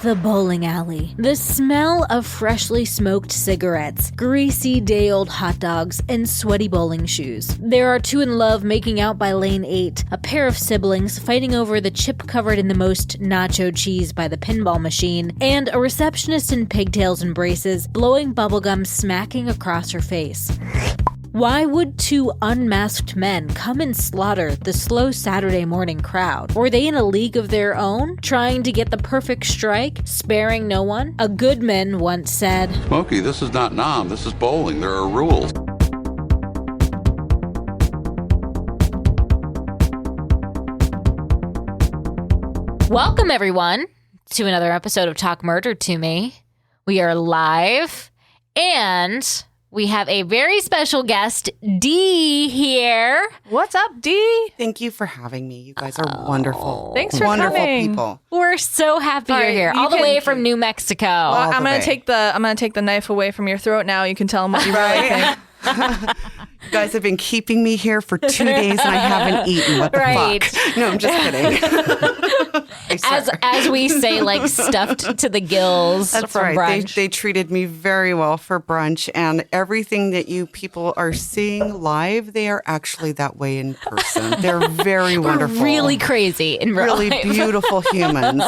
the bowling alley. The smell of freshly smoked cigarettes, greasy day-old hot dogs, and sweaty bowling shoes. There are two in love making out by lane 8, a pair of siblings fighting over the chip covered in the most nacho cheese by the pinball machine, and a receptionist in pigtails and braces blowing bubblegum smacking across her face. Why would two unmasked men come and slaughter the slow Saturday morning crowd? Were they in a league of their own, trying to get the perfect strike, sparing no one? A Goodman once said, "Smokey, this is not Nam, this is bowling. There are rules." Welcome, everyone, to another episode of Talk Murder to Me. We are live, and we have a very special guest, Dee, here. What's up, Dee? Thank you for having me. You guys are wonderful. Thanks for wonderful coming. People. We're so happy you're here, all the way from New Mexico. Well, I'm way. gonna take the knife away from your throat now. You can tell them what you really think. You guys have been keeping me here for 2 days and I haven't eaten. What the fuck? No, I'm just kidding. As we say, like stuffed to the gills That's from right. brunch. They treated me very well for brunch, and everything that you people are seeing live, they are actually that way in person. They're very wonderful. Really crazy in real Really life. beautiful humans.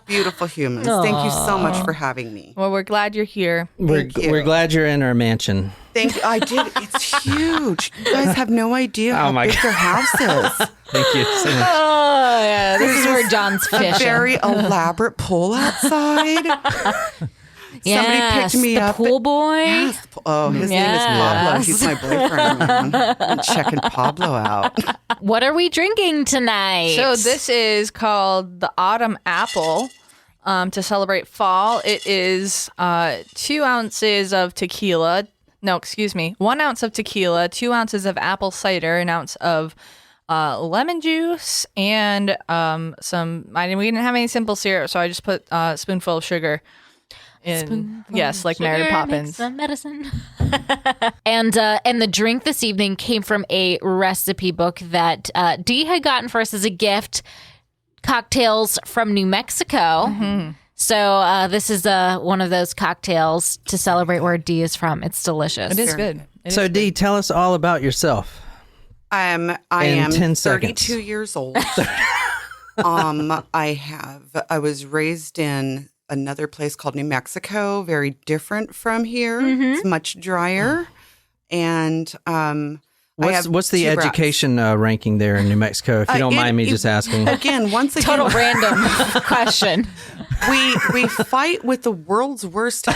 Beautiful humans. Thank you so much for having me. Well, we're glad you're here. Thank you. We're glad you're in our mansion. Thank you. I did. It's huge. You guys have no idea how my big their house is. Thank you so much. Oh, yeah. This is where John's A fishing. very elaborate pool outside. Somebody picked me the up. pool boy. Yes. Oh, his name is Pablo. He's my boyfriend, man. I'm checking Pablo out. What are we drinking tonight? So this is called the Autumn Apple. To celebrate fall, it is 2 ounces of tequila. No, excuse me. 1 ounce of tequila, 2 ounces of apple cider, an ounce of lemon juice, and some. We didn't have any simple syrup, so I just put a spoonful of sugar in. Yes, like Mary Poppins. Some medicine. and the drink this evening came from a recipe book that Dee had gotten for us as a gift. Cocktails from New Mexico. Mm-hmm. So this is one of those cocktails to celebrate where Dee is from. It's delicious. It is good. So, Dee, tell us all about yourself. I am 10 32 years old. I was raised in another place called New Mexico, very different from here. Mm-hmm. It's much drier. And What's the education ranking there in New Mexico, if you don't mind me just asking? Again, once again, Total random question. we fight with the world's worst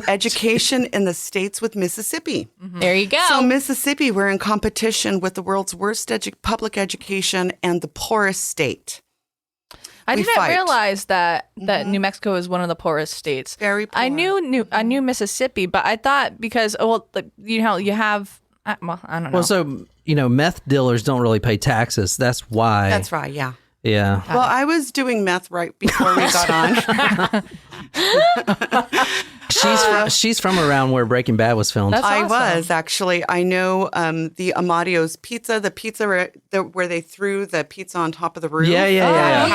education in the states with Mississippi. Mm-hmm. There you go. So Mississippi, we're in competition with the world's worst public education and the poorest state. I didn't realize that New Mexico is one of the poorest states. Very poor. I knew Mississippi, but I thought because you have. Well, I don't know. Well, so, meth dealers don't really pay taxes. That's why. That's right, yeah. Yeah. Well, I was doing meth right before we got on. She's from around where Breaking Bad was filmed. That's awesome. I was, actually. I know the Amadio's pizza, the pizza where they threw the pizza on top of the roof. Yeah. The house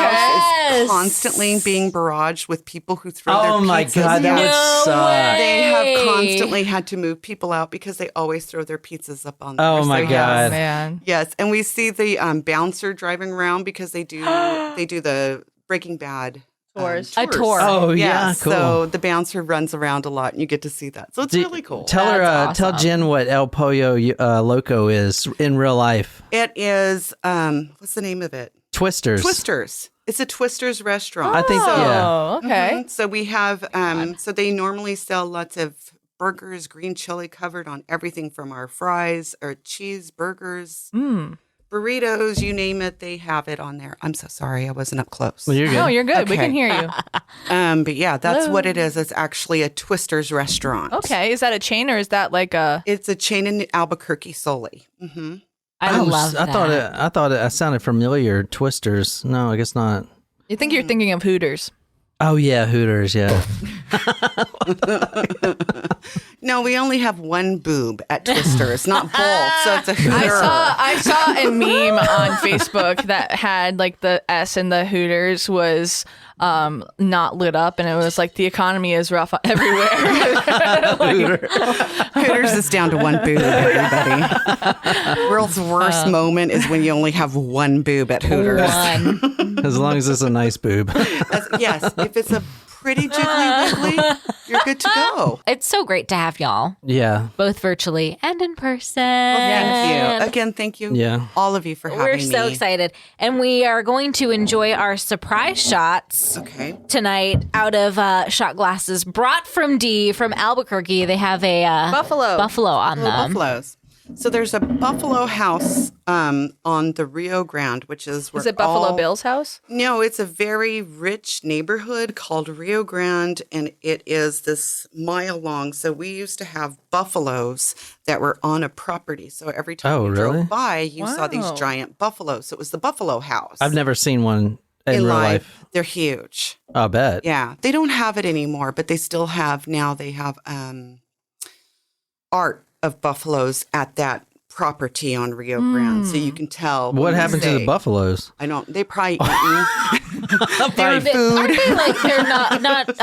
Yes. is constantly being barraged with people who throw their pizzas. Oh, my God, that would suck. They have constantly had to move people out because they always throw their pizzas up on there. Oh, my God. Man. Yes, and we see the bouncer driving around because they do the Breaking Bad Tours. A tour. Oh, yeah, cool. So the bouncer runs around a lot, and you get to see that. So it's really cool. Tell Jen what El Pollo Loco is in real life. It is what's the name of it? Twisters. Twisters. It's a Twisters restaurant. I think, yeah. Oh, okay. So we have so they normally sell lots of burgers, green chili covered on everything from our fries, our cheeseburgers, burritos, you name it, they have it on there. I'm so sorry, I wasn't up close. Well, you're good. No, you're good. We Okay. can hear you. But yeah, that's what it is. It's actually a Twisters restaurant. Okay. Is that a chain or is that like a? It's a chain in Albuquerque solely. Mm-hmm. I love that. I thought it sounded familiar. Twisters. No, I guess not. You think you're thinking of Hooters? Oh, yeah, Hooters, yeah. No, we only have one boob at Twisters, not both. So it's a Hooter. I saw a meme on Facebook that had like the S in the Hooters was not lit up, and it was like the economy is rough everywhere. Hooters is down to one boob, everybody. World's worst moment is when you only have one boob at Hooters. As long as it's a nice boob. Yes, if it's a pretty jiggly wiggly, you're good to go. It's so great to have y'all. Yeah. Both virtually and in person. Thank you. Again, thank you, all of you, for having me. We're so excited. And we are going to enjoy our surprise shots tonight out of shot glasses brought from Albuquerque. They have a buffalo on them. Buffaloes. So there's a Buffalo house on the Rio Grande, which is where Is it Buffalo Bill's house? No, it's a very rich neighborhood called Rio Grande, and it is this mile long. So we used to have buffaloes that were on a property. So every time you drove by, you saw these giant buffaloes. So it was the Buffalo house. I've never seen one in real life. They're huge. I'll bet. Yeah. They don't have it anymore, but they still have now. They have art of buffaloes at that property on Rio Grande, so you can tell. What happened to the buffaloes? I don't. They probably eaten their food. Aren't they like they're not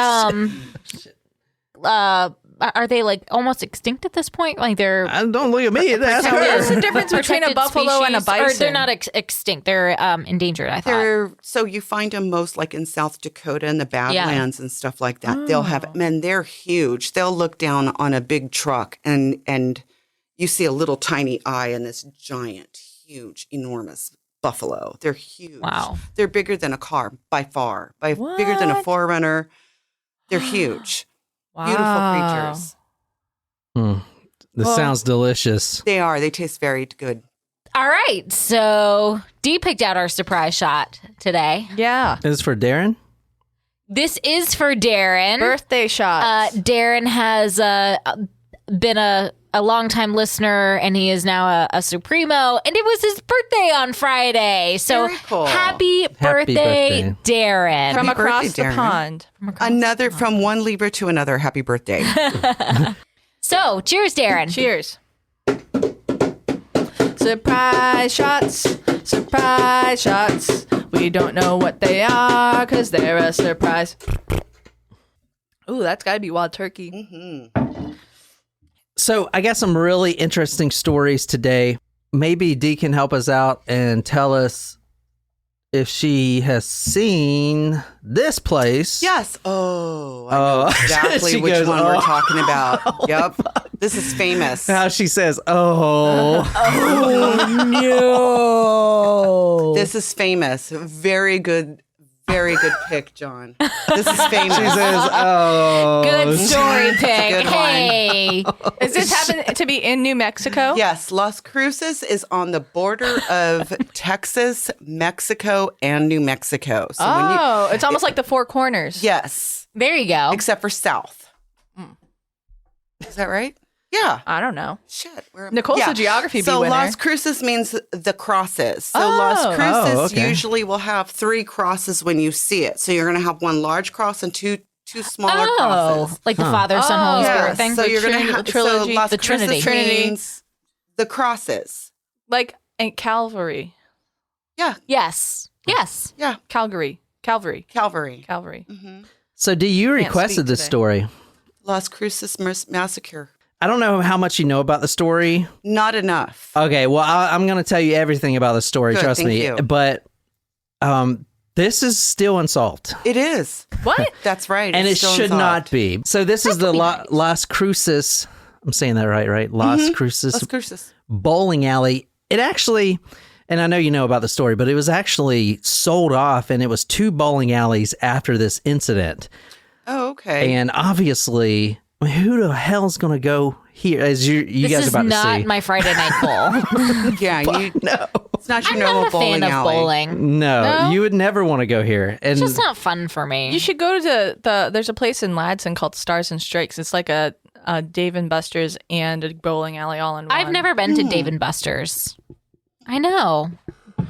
are they like almost extinct at this point? Like they're don't look at me. Ask her. What's the difference between a buffalo and a bison? Or they're not extinct. They're endangered. I thought. So you find them most like in South Dakota and the Badlands and stuff like that. They'll have, and they're huge. They'll look down on a big truck and you see a little tiny eye in this giant, huge, enormous buffalo. They're huge. Wow. They're bigger than a car by far. Bigger than a 4Runner. They're huge. Wow. Beautiful creatures. This sounds delicious. They are. They taste very good. All right. So Dee picked out our surprise shot today. Yeah. Is this for Darren? This is for Darren. Birthday shot. Darren has been a longtime listener, and he is now a Supremo, and it was his birthday on Friday. So Very cool. happy birthday, Darren. From Happy across birthday, the Darren. pond. From one Libra to another. Happy birthday. So cheers, Darren. Cheers. Surprise shots. Surprise shots. We don't know what they are because they're a surprise. Ooh, that's got to be wild turkey. Mm-hmm. So I got some really interesting stories today. Maybe Dee can help us out and tell us if she has seen this place. Yes. Oh, I know exactly She which goes, one we're talking about. Yep. This is famous. How she says, oh no. This is famous. Very good pick, John. This is famous. She says, oh. Good story pick. Good one. Hey. Does this happen to be in New Mexico? Yes, Las Cruces is on the border of Texas, Mexico, and New Mexico. So it's almost like the Four Corners. yes, There you go. except for south. Is that right? Yeah. I don't know. Shit. Nicole's the geography So bee winner. Las Cruces means the crosses. So Las Cruces okay. usually will have 3 crosses when you see it. So you're going to have one large cross and two smaller crosses. Like the Father, Son, Holy Spirit thing. So you're going to have trilogy, so Las the Trinity. Cruces means the crosses. Like Calvary. Yeah. Yes. Yes. Yeah. Calvary. Calvary. So Dee, you Can't requested speak this today. story. Las Cruces Massacre. I don't know how much you know about the story. Not enough. Okay, well, I'm going to tell you everything about the story. Good, trust thank me. you. But this is still unsolved, It is. What? That's right. and it It's still should unsolved. not be. So this is the Las Cruces. I'm saying that right? Las Cruces Las Cruces. bowling alley. It actually, and I know you know about the story, but it was actually sold off, and it was 2 bowling alleys after this incident. Oh, okay. And obviously, who the hell's going to go here? As you This guys are is about to not see. my Friday night bowl. Yeah, No. it's not your I'm normal not a fan bowling of alley. bowling. No, you would never want to go here. And It's just not fun for me. You should go to there's a place in Ladson called Stars and Strikes. It's like a Dave and Buster's and a bowling alley all in one. I've never been to Dave and Buster's. I know.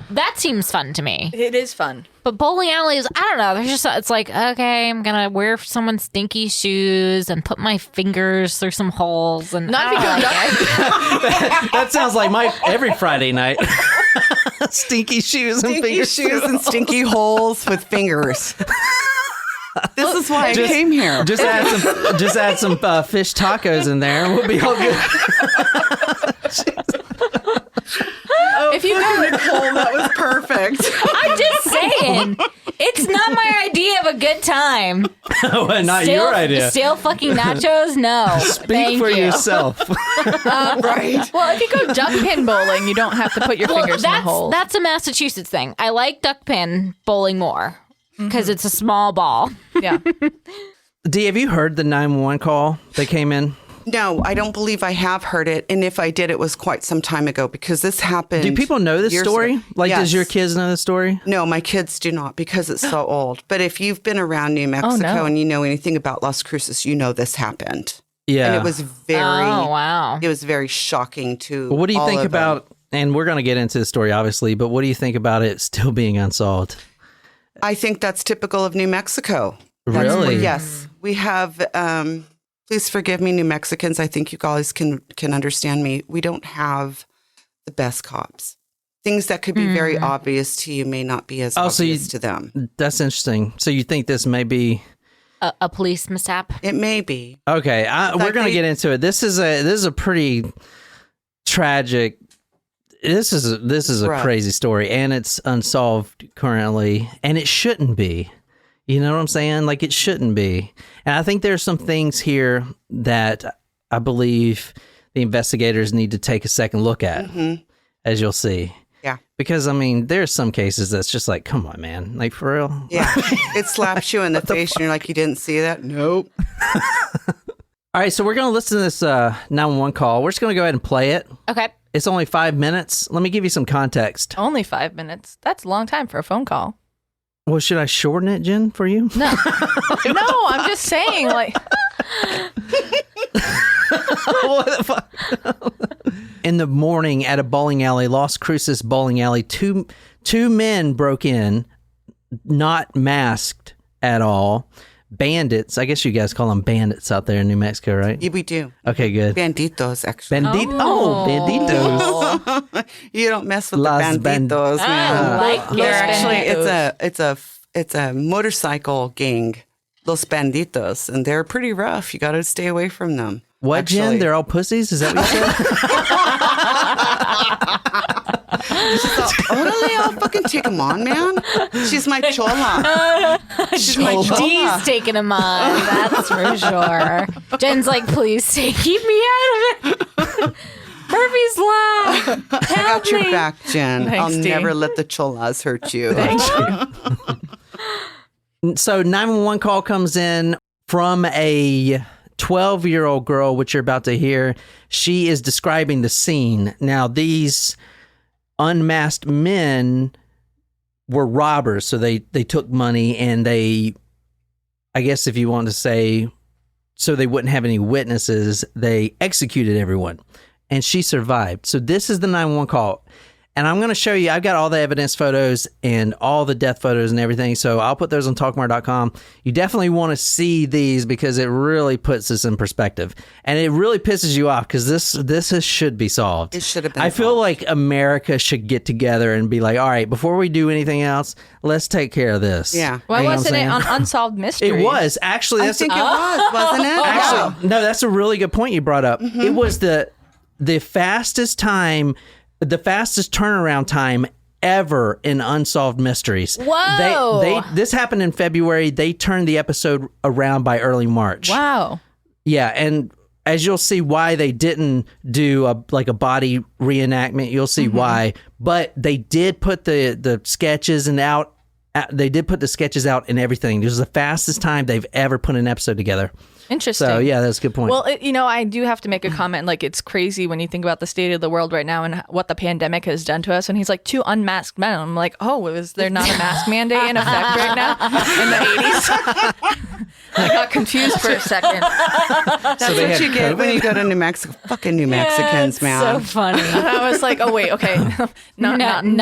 That seems fun to me. It is fun. But bowling alleys, I don't know. There's just it's like, okay, I'm gonna wear someone's stinky shoes and put my fingers through some holes and Not if you go that sounds like my every Friday night. Stinky shoes and Stinky finger shoes and stinky holes with fingers. This is why I came here. Just add some fish tacos in there, and we'll be all good. If you go, Nicole, that was perfect. I'm just saying, it's not my idea of a good time. Well, not your idea. Stale fucking nachos? No. Speak Thank for you. yourself. Right. well, if you go duck pin bowling, you don't have to put your fingers in the hole. That's a Massachusetts thing. I like duck pin bowling more because it's a small ball. Yeah. Dee, have you heard the 911 call that came in? No, I don't believe I have heard it. And if I did, it was quite some time ago because this happened. Do people know this years story? ago. Like, Yes. does your kids know the story? No, my kids do not because it's so old. But if you've been around New Mexico and you know anything about Las Cruces, you know this happened. Yeah. And it was very, Oh, wow. it was very shocking to Well, what do you all think of them. about, and we're going to get into the story, obviously, but what do you think about it still being unsolved? I think that's typical of New Mexico. Really? Yes. We have, please forgive me, New Mexicans. I think you guys can understand me. We don't have the best cops. Things that could be very obvious to you may not be as obvious to them. That's interesting. So you think this may be... A police mishap? It may be. Okay, we're going to get into it. This is a pretty tragic... This is a Right. crazy story, and it's unsolved currently, and it shouldn't be. You know what I'm saying? Like, it shouldn't be. And I think there's some things here that I believe the investigators need to take a second look at, as you'll see. Yeah. Because, I mean, there's some cases that's just like, come on, man. Like, for real? Yeah. It slaps you in the face and you're like, you didn't see that? Nope. All right, so we're going to listen to this 911 call. We're just going to go ahead and play it. Okay. It's only 5 minutes. Let me give you some context. Only 5 minutes. That's a long time for a phone call. Well, should I shorten it, Jen, for you? No. No, I'm just saying, like... What the fuck? In the morning at a bowling alley, Las Cruces bowling alley, two men broke in, not masked at all. Bandits. I guess you guys call them bandits out there in New Mexico, right? Yeah, we do. Okay, good. Banditos, actually. Banditos. You don't mess with Las the banditos, man. like They're Actually, it's a motorcycle gang, Los Banditos, and they're pretty rough. You got to stay away from them. What, Jen? actually. They're all pussies? Is that what you said? Orale, I'll fucking take them on, man. She's my chola. She's my chola. Dee's taking him on, that's for sure. Jen's like, please keep me out of it. Murphy's Law. I got Help your me. back, Jen. Thanks, I'll Dee. never let the cholas hurt you. So 911 call comes in from a 12-year-old girl, which you're about to hear. She is describing the scene. Now, these unmasked men were robbers, so they took money and they, I guess if you want to say, so they wouldn't have any witnesses, they executed everyone. And she survived. So this is the 911 call. And I'm going to show you, I've got all the evidence photos and all the death photos and everything. So I'll put those on talkmore.com. You definitely want to see these because it really puts this in perspective. And it really pisses you off because this should be solved. It should have been I feel solved. like America should get together and be like, all right, before we do anything else, let's take care of this. Yeah. Why You know what wasn't it I'm on saying? Unsolved Mysteries? It was. Actually, I that's think it was, wasn't it? Actually, no, that's a really good point you brought up. It was the fastest time, the fastest turnaround time ever in Unsolved Mysteries. Whoa. This happened in February. They turned the episode around by early March. Wow. Yeah, and as you'll see why they didn't do a body reenactment, you'll see why. But they did put the sketches and out. They did put the sketches out and everything. This was the fastest time they've ever put an episode together. Interesting. So yeah, that's a good point. Well, I do have to make a comment. Like, it's crazy when you think about the state of the world right now and what the pandemic has done to us. And he's like, 2 unmasked men. I'm like, oh, is there not a mask mandate in effect right now in the 80s? I got confused for a second. That's they what had you get when COVID? you go to New Mexico. Fucking New Mexicans, man. So funny. And I was like, oh, wait, okay. Not COVID.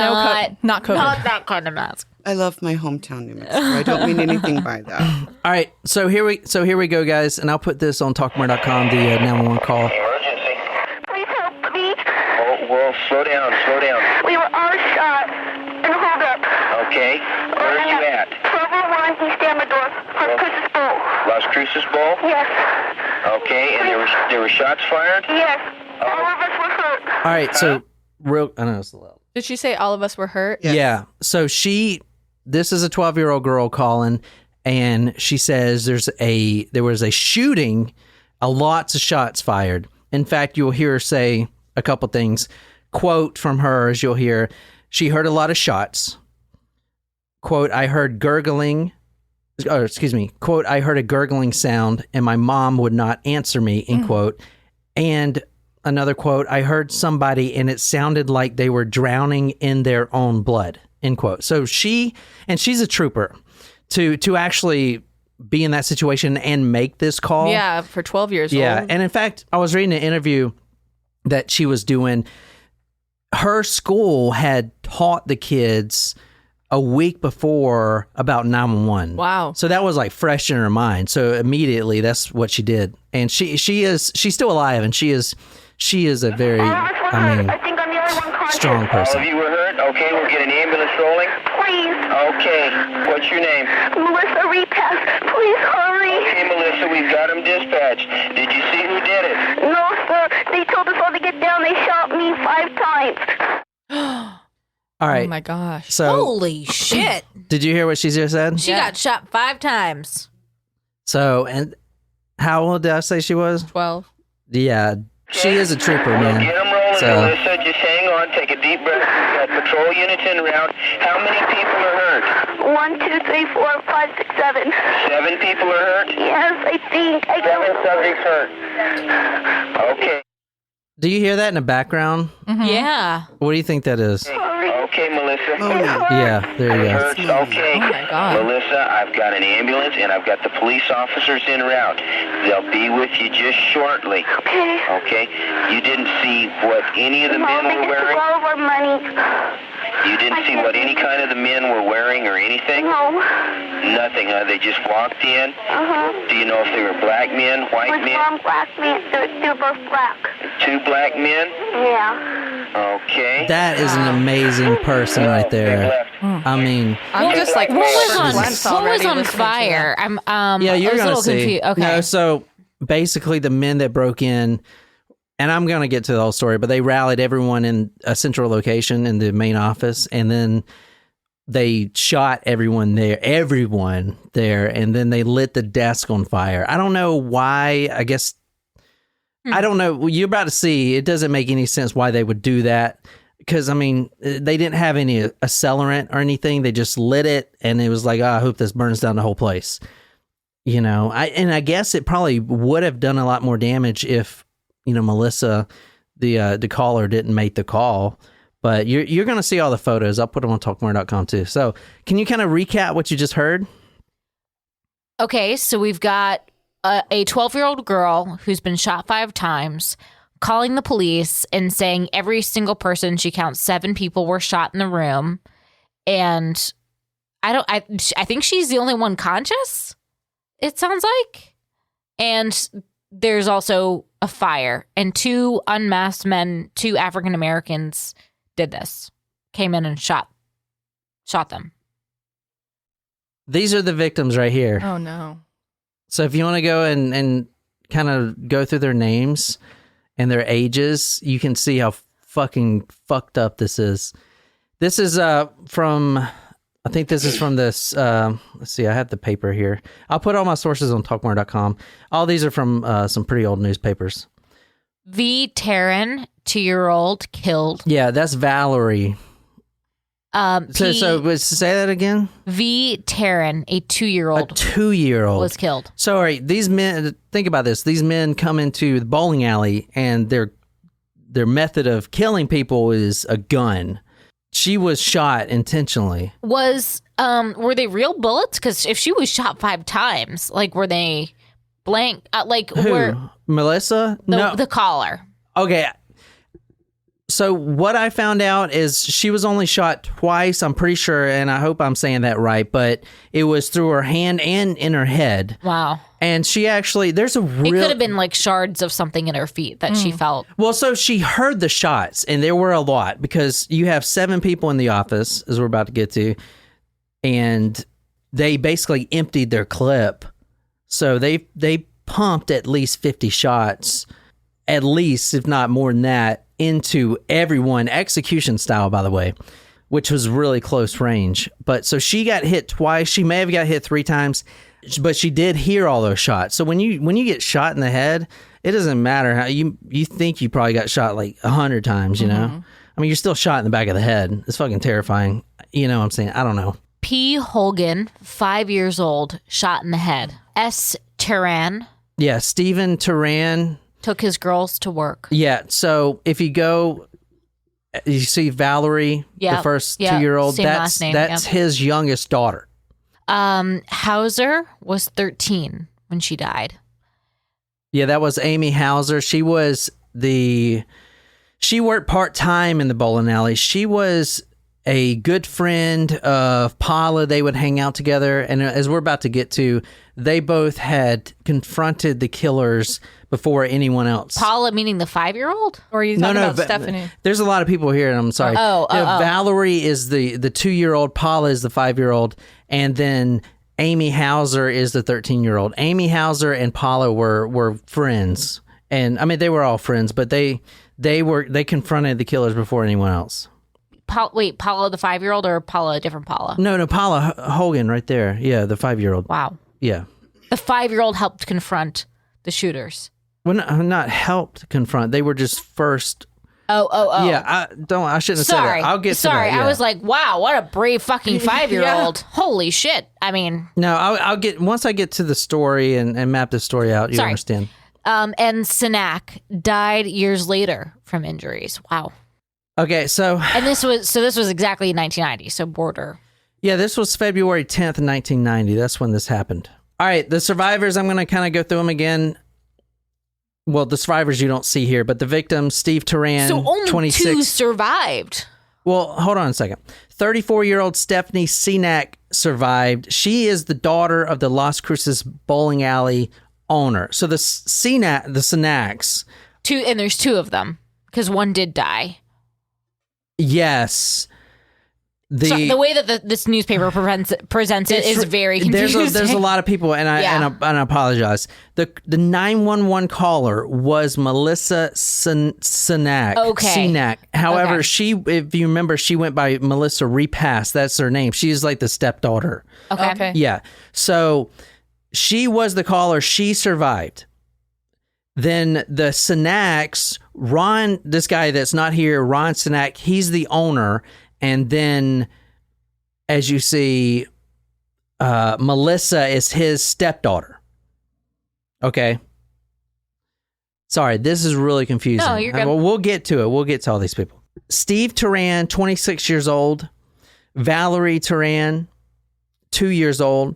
Not COVID. that kind of mask. I love my hometown, New Mexico. I don't mean anything by that. All right, so here we go, guys, and I'll put this on talkmore.com, the 911 call. Emergency. Please help me. Oh, well, slow down. We were all shot and hold up. Okay. Where are you at? 1201 1 East Amador, Las Cruces Bowl. Las Cruces Bowl? Yes. Okay, and there were shots fired? Yes. All of us were hurt. All right, so I know it's a little. Did she say all of us were hurt? Yes. Yeah. So this is a 12-year-old girl calling, and she says there was a shooting, lots of shots fired. In fact, you'll hear her say a couple things. Quote from her, as you'll hear, she heard a lot of shots. Quote, I heard gurgling. Quote, I heard a gurgling sound, and my mom would not answer me, end quote. And another quote, I heard somebody, and it sounded like they were drowning in their own blood, end quote. So she's a trooper to actually be in that situation and make this call. Yeah, for 12 years old. Yeah, and in fact, I was reading an interview that she was doing. Her school had taught the kids a week before about 911. Wow. So that was like fresh in her mind. So immediately that's what she did. And she's still alive, and she is a very, I think I'm the only one conscious. strong All of person. you were hurt? Okay, we'll get an ambulance rolling. Please. Okay, what's your name? Melissa Repass, please hurry. Hey, Melissa, we've got them dispatched. Did you see who did it? No, sir. They told us all to get down. They shot me 5 times. All right. Oh my gosh. So Holy shit. did you hear what she just said? She got shot 5 times. So, and how old did I say she was? 12. Yeah, she is a trooper, We'll man. get them rolling, So- Melissa. Just hang on. Take a deep breath. We've got patrol units en route. How many people are hurt? 1, 2, 3, 4, 5, 6, 7. 7 people are hurt? Yes, I think. 7 subjects hurt. Okay. Do you hear that in the background? Yeah. What do you think that is? Okay, Melissa. Yeah, there you go. Hurts. Okay. Oh my God. Melissa, I've got an ambulance and I've got the police officers en route. They'll be with you just shortly. Okay. Okay? You didn't see what any of the Mom, men they were just took wearing? all of our money. You didn't see what any kind of the men were wearing or anything? No. Nothing, huh? They just walked in? Uh-huh. Do you know if they were black men, white With men? one black man. They're both black. 2 black men? Yeah. Okay. That is an amazing person right They there. left. I mean, I'm just like, What was on, perplexed what was already on listening to fire? that. I'm yeah, I you're was a gonna little see. confused. Okay. No, so basically, the men that broke in, and I'm gonna get to the whole story, but they rallied everyone in a central location in the main office, and then they shot everyone there, and then they lit the desk on fire. I don't know why. I guess I don't know. Well, you're about to see. It doesn't make any sense why they would do that. Because, I mean, they didn't have any accelerant or anything. They just lit it, and it was like, oh, I hope this burns down the whole place. You know, I guess it probably would have done a lot more damage if, Melissa, the caller, didn't make the call. But you're going to see all the photos. I'll put them on talkmore.com too. So can you kind of recap what you just heard? Okay, so we've got a 12-year-old girl who's been shot 5 times, calling the police and saying every single person, she counts 7 people, were shot in the room. And I think she's the only one conscious, it sounds like. And there's also a fire, and 2 unmasked men, 2 African Americans, did this, came in and shot them. These are the victims right here. Oh, no. So if you want to go and kind of go through their names and their ages, you can see how fucking fucked up this is. This is from, I think this is from this, let's see, I have the paper here. I'll put all my sources on talkmore.com. All these are from some pretty old newspapers. V. Taryn, 2-year-old, killed. Yeah, that's Valerie. So say that again. V. Taryn, a 2-year-old, A 2-year-old was killed. So, all right, these men. Think about this. These men come into the bowling alley, and their method of killing people is a gun. She was shot intentionally. Were they real bullets? Because if she was shot 5 times, like, were they blank? Who? Melissa? No. The caller. Okay. So what I found out is she was only shot twice, I'm pretty sure, and I hope I'm saying that right, but it was through her hand and in her head. Wow. And she actually, there's a real... It could have been like shards of something in her feet that she felt. Well, so she heard the shots, and there were a lot, because you have 7 people in the office, as we're about to get to, and they basically emptied their clip. So they pumped at least 50 shots, at least, if not more than that, into everyone, execution style, by the way, which was really close range. But so she got hit twice. She may have got hit 3 times, but she did hear all those shots. So when you get shot in the head, it doesn't matter how you think you probably got shot like 100 times, you know? I mean, you're still shot in the back of the head. It's fucking terrifying. You know what I'm saying? I don't know. P. Holgan, 5 years old, shot in the head. S. Turan. Yeah, Stephen Turan. Took his girls to work. Yeah, so if you go, you see Valerie, the first 2-year-old. Same last name, that's his youngest daughter. Hauser was 13 when she died. Yeah, that was Amy Hauser. She worked part-time in the bowling alley. She was a good friend of Paula. They would hang out together. And as we're about to get to, they both had confronted the killers before anyone else. Paula meaning the 5-year-old? Or are you talking about Stephanie? There's a lot of people here, and I'm sorry. Valerie is the 2-year-old. Paula is the 5-year-old. And then Amy Hauser is the 13-year-old. Amy Hauser and Paula were friends. And I mean, they were all friends, but they confronted the killers before anyone else. Wait, Paula the 5-year-old or Paula a different Paula? No, Paula Hogan right there. Yeah, the 5-year-old. Wow. Yeah. The 5-year-old helped confront the shooters. Well, not helped confront. They were just first. Oh. Yeah, I shouldn't have said that. I'll get to that. Sorry, Yeah. I was like, wow, what a brave fucking 5-year-old. Holy shit. I mean. No, I'll get, once I get to the story and map the story out, you understand. And Sinak died years later from injuries. Wow. Okay, so. And this was exactly 1990, so border. Yeah, this was February 10th, 1990. That's when this happened. All right, the survivors, I'm going to kind of go through them again. Well, the survivors you don't see here, but the victim, Steve Turan, so only 26. 2 survived. Well, hold on a second. 34-year-old Stephanie Sinak survived. She is the daughter of the Las Cruces bowling alley owner. So the Sinaks. And there's 2 of them, because one did die. Yes. So the way that this newspaper presents it is very confusing. There's a lot of people, and I apologize. The 911 caller was Melissa Sinak. Okay. Sinak. However, she, if you remember, she went by Melissa Repass. That's her name. She's like the stepdaughter. Okay. Yeah. So she was the caller. She survived. Then the Sinaks, Ron, this guy that's not here, Ron Sinak, he's the owner. And then, as you see, Melissa is his stepdaughter. Okay. Sorry, this is really confusing. No, you're good. Well, we'll get to it. We'll get to all these people. Steve Turan, 26 years old. Valerie Turan, 2 years old.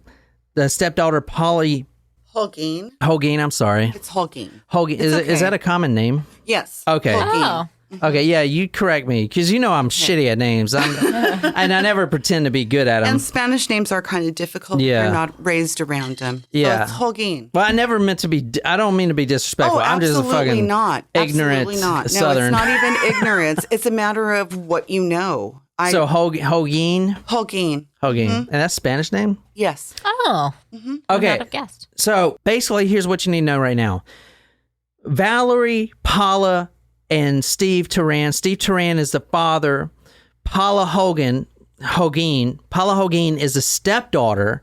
The stepdaughter, Polly Holguin. Holguin, I'm sorry. It's Holguin. Holguin. Is that a common name? Yes. Okay. Oh. Okay, yeah, you correct me, because you know I'm shitty at names. And I never pretend to be good at them. And Spanish names are kind of difficult. Yeah. You're not raised around them. Yeah. So it's Holguin. Well, I never meant to be, I don't mean to be disrespectful. I'm just a fucking not. ignorant Absolutely not. Southern. No, it's not even ignorance. It's a matter of what you know. So Holguin? Holguin. Holguin. Mm-hmm. And that's Spanish name? Yes. Oh. Mm-hmm. I Okay. would have guessed. So basically, here's what you need to know right now. Valerie, Paula, and Steve Turan. Steve Turan is the father. Paula Holguin is the stepdaughter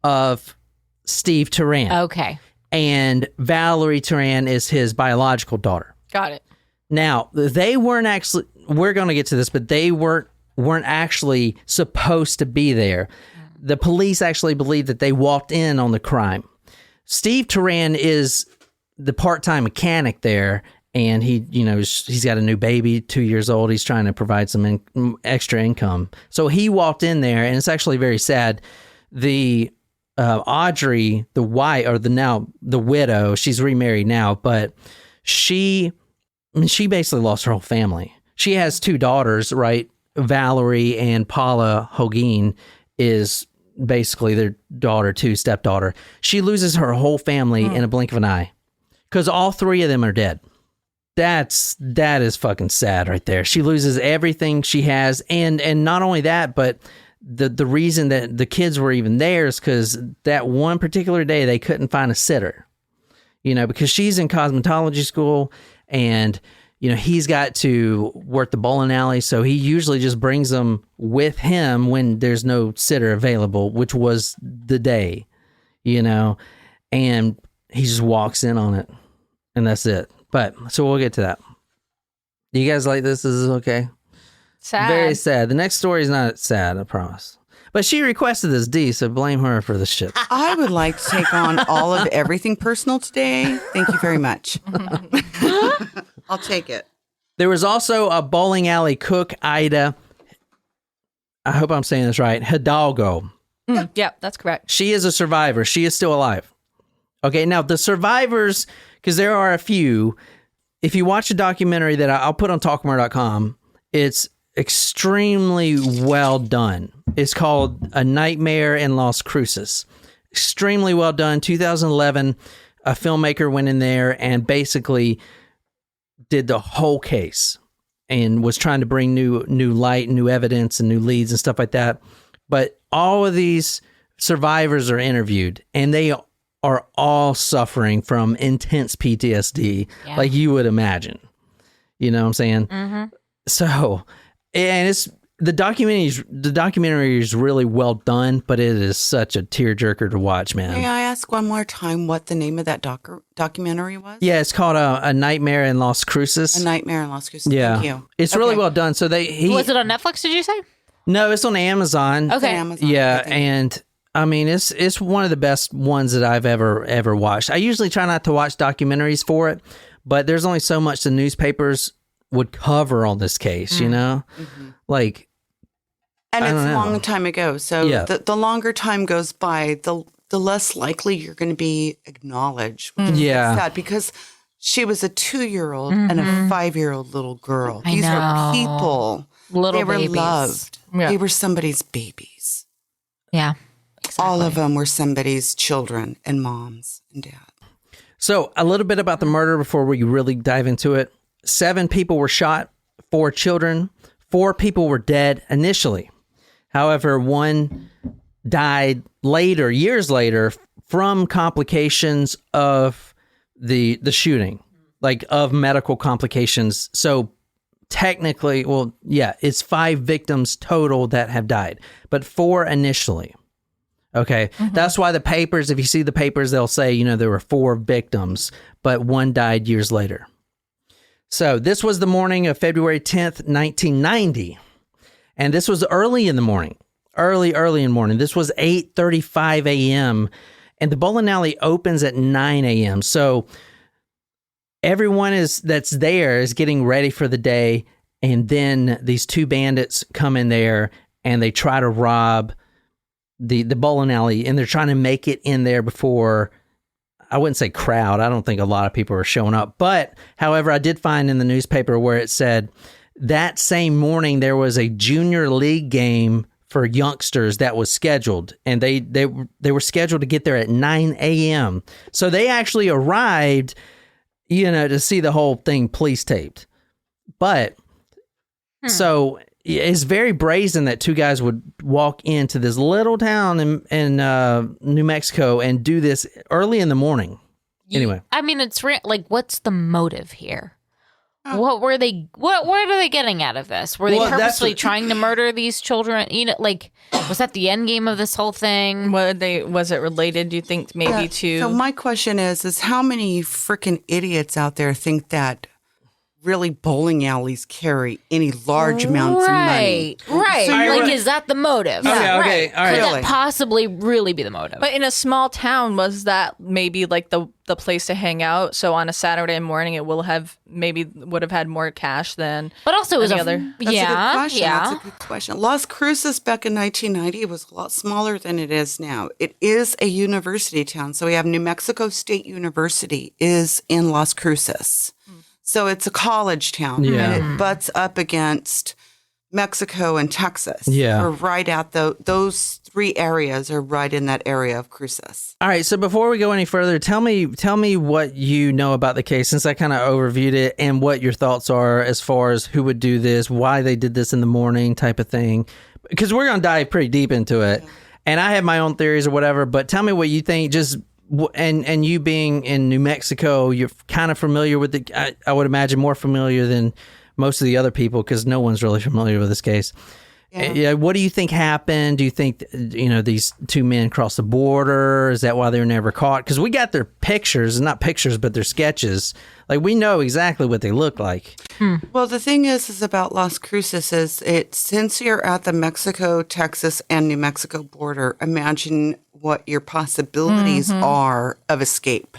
of Steve Turan. Okay. And Valerie Turan is his biological daughter. Got it. Now, they weren't actually, we're going to get to this, but they weren't actually supposed to be there. The police actually believe that they walked in on the crime. Steve Turan is the part-time mechanic there, and he's got a new baby, 2 years old. He's trying to provide some extra income. So he walked in there, and it's actually very sad. The Audrey, the wife, or the widow, she's remarried now, but she basically lost her whole family. She has 2 daughters, right? Valerie and Paula Holguin is basically their daughter too, stepdaughter. She loses her whole family in a blink of an eye because all 3 of them are dead. That is fucking sad right there. She loses everything she has, and not only that, but the reason that the kids were even there is because that one particular day they couldn't find a sitter, because she's in cosmetology school and, he's got to work the bowling alley. So he usually just brings them with him when there's no sitter available, which was the day, and he just walks in on it and that's it. But so we'll get to that. You guys like this? This is okay. Sad. Very sad. The next story is not sad, I promise. But she requested this, D, so blame her for the shit. I would like to take on all of everything personal today. Thank you very much. I'll take it. There was also a bowling alley cook, Ida. I hope I'm saying this right. Hidalgo. Yeah, that's correct. She is a survivor. She is still alive. Okay, now the survivors, because there are a few. If you watch a documentary that I'll put on talkmore.com, it's extremely well done. It's called A Nightmare in Las Cruces. Extremely well done. 2011, a filmmaker went in there and basically did the whole case and was trying to bring new light, new evidence, and new leads and stuff like that. But all of these survivors are interviewed, and they are all suffering from intense PTSD, like you would imagine. You know what I'm saying? Mm-hmm. So, and it's the documentary is really well done, but it is such a tearjerker to watch, man. May I ask one more time what the name of that documentary was? Yeah, it's called A Nightmare in Las Cruces. A Nightmare in Las Cruces. Yeah. Thank you. It's really well done. So Was it on Netflix, did you say? No, it's on Amazon. Okay. Amazon, Yeah, and I mean it's one of the best ones that I've ever watched. I usually try not to watch documentaries for it, but there's only so much the newspapers would cover on this case, Mm-hmm. Like, and I it's don't a know. long time ago. So the longer time goes by, the less likely you're going to be acknowledged. Yeah. It's sad because she was a 2-year-old and a 5-year-old little girl. I These know. were people. Little they were babies. loved. Yeah. They were somebody's babies. Yeah. All of them were somebody's children and moms and dad. so a little bit about the murder before we really dive into it. 7 people were shot, 4 children, 4 people were dead initially. However, 1 died later, years later, from complications of the shooting, like of medical complications. So technically, it's 5 victims total that have died, but 4 initially. Okay. That's why the papers, if you see the papers, they'll say, there were 4 victims, but 1 died years later. So this was the morning of February 10th, 1990. And this was early in the morning, early in the morning. This was 8:35 a.m. and the bowling alley opens at 9 a.m. So everyone that's there is getting ready for the day. And then these 2 bandits come in there and they try to rob the bowling alley, and they're trying to make it in there before, I wouldn't say crowd. I don't think a lot of people are showing up. But however, I did find in the newspaper where it said that same morning there was a junior league game for youngsters that was scheduled, and they were scheduled to get there at 9 a.m. So they actually arrived, to see the whole thing police taped. But so it's very brazen that 2 guys would walk into this little town in New Mexico and do this early in the morning. Anyway, I mean, it's like, what's the motive here? What were they? What are they getting out of this? Were they purposely trying to murder these children? Was that the end game of this whole thing? Was it related? Do you think maybe to? So my question is how many freaking idiots out there think that really bowling alleys carry any large amounts of money? Right. So Is that the motive? Okay, Yeah, okay, all right. Could Really? that possibly really be the motive? But in a small town, was that maybe like the place to hang out? So on a Saturday morning, it would have had more cash than. But also, it was any other. That's a good question. yeah. That's a good question. Las Cruces back in 1990 was a lot smaller than it is now. It is a university town. So we have New Mexico State University is in Las Cruces. So it's a college town. Yeah. And it butts up against Mexico and Texas. Yeah. We're right at those 3 areas are right in that area of Cruces. all right. So before we go any further, tell me what you know about the case, since I kind of overviewed it, and what your thoughts are as far as who would do this, why they did this in the morning type of thing. because we're going to dive pretty deep into it. And I have my own theories or whatever, but tell me what you think. Just and you being in New Mexico, you're kind of familiar with the. I would imagine more familiar than most of the other people because no one's really familiar with this case. Yeah. What do you think happened? Do you think these two men crossed the border? Is that why they were never caught? Because we got their pictures, not pictures, but their sketches. Like we know exactly what they look like. Well, the thing is about Las Cruces is since you're at the Mexico, Texas, and New Mexico border, imagine what your possibilities are of escape.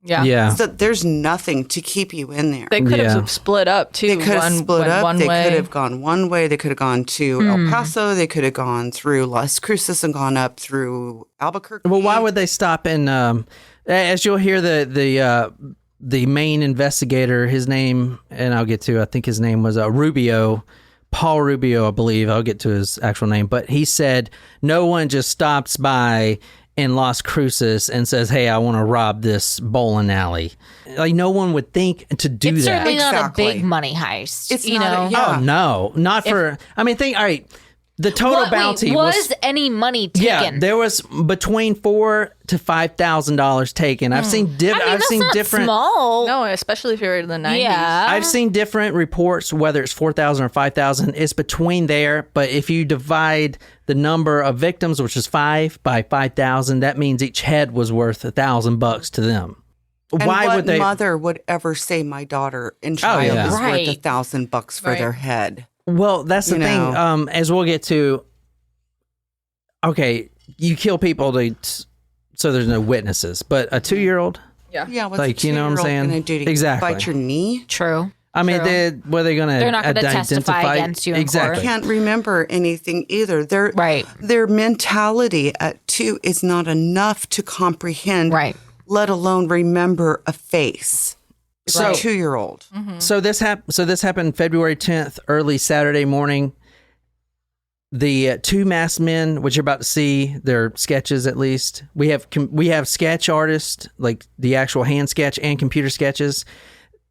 Yeah. So there's nothing to keep you in there. They could have split up too. They could have split up. They could have gone one way. They could have gone to El Paso. They could have gone through Las Cruces and gone up through Albuquerque. Well, why would they stop in? As you'll hear, the main investigator, his name, and I'll get to. I think his name was Rubio. Paul Rubio, I believe. I'll get to his actual name, but he said no one just stops by in Las Cruces and says, "Hey, I want to rob this bowling alley." Like no one would think to do It's that. certainly not a big money heist. It's you not know. Oh no, not for. I mean, think. All right, the total bounty was any money taken? Yeah, there was between $4,000 to $5,000 taken. I've seen that's not different. small. No, especially if you're in the 90s. Yeah. I've seen different reports, whether it's 4,000 or 5,000. It's between there, but if you divide the number of victims, which is 5 by 5,000, that means each head was worth $1,000 to them. And Why what would they? mother would ever say my daughter and child yeah. is Right. worth $1,000 for their head? Well, that's the You thing. know. As we'll get to. Okay, you kill people so there's no witnesses, but a 2-year-old. Yeah, what's Like, a you know what I'm 2-year-old saying? gonna do to you? Exactly. Bite your knee? True. I mean, were they going to? They're not gonna testify against you in court. Exactly. Can't remember anything either. Right. Their mentality at 2 is not enough to comprehend, Right. let alone remember a face. It's So- a 2-year-old. So this happened February 10th, early Saturday morning. The two masked men, which you're about to see, their sketches at least. We have sketch artists, like the actual hand sketch and computer sketches.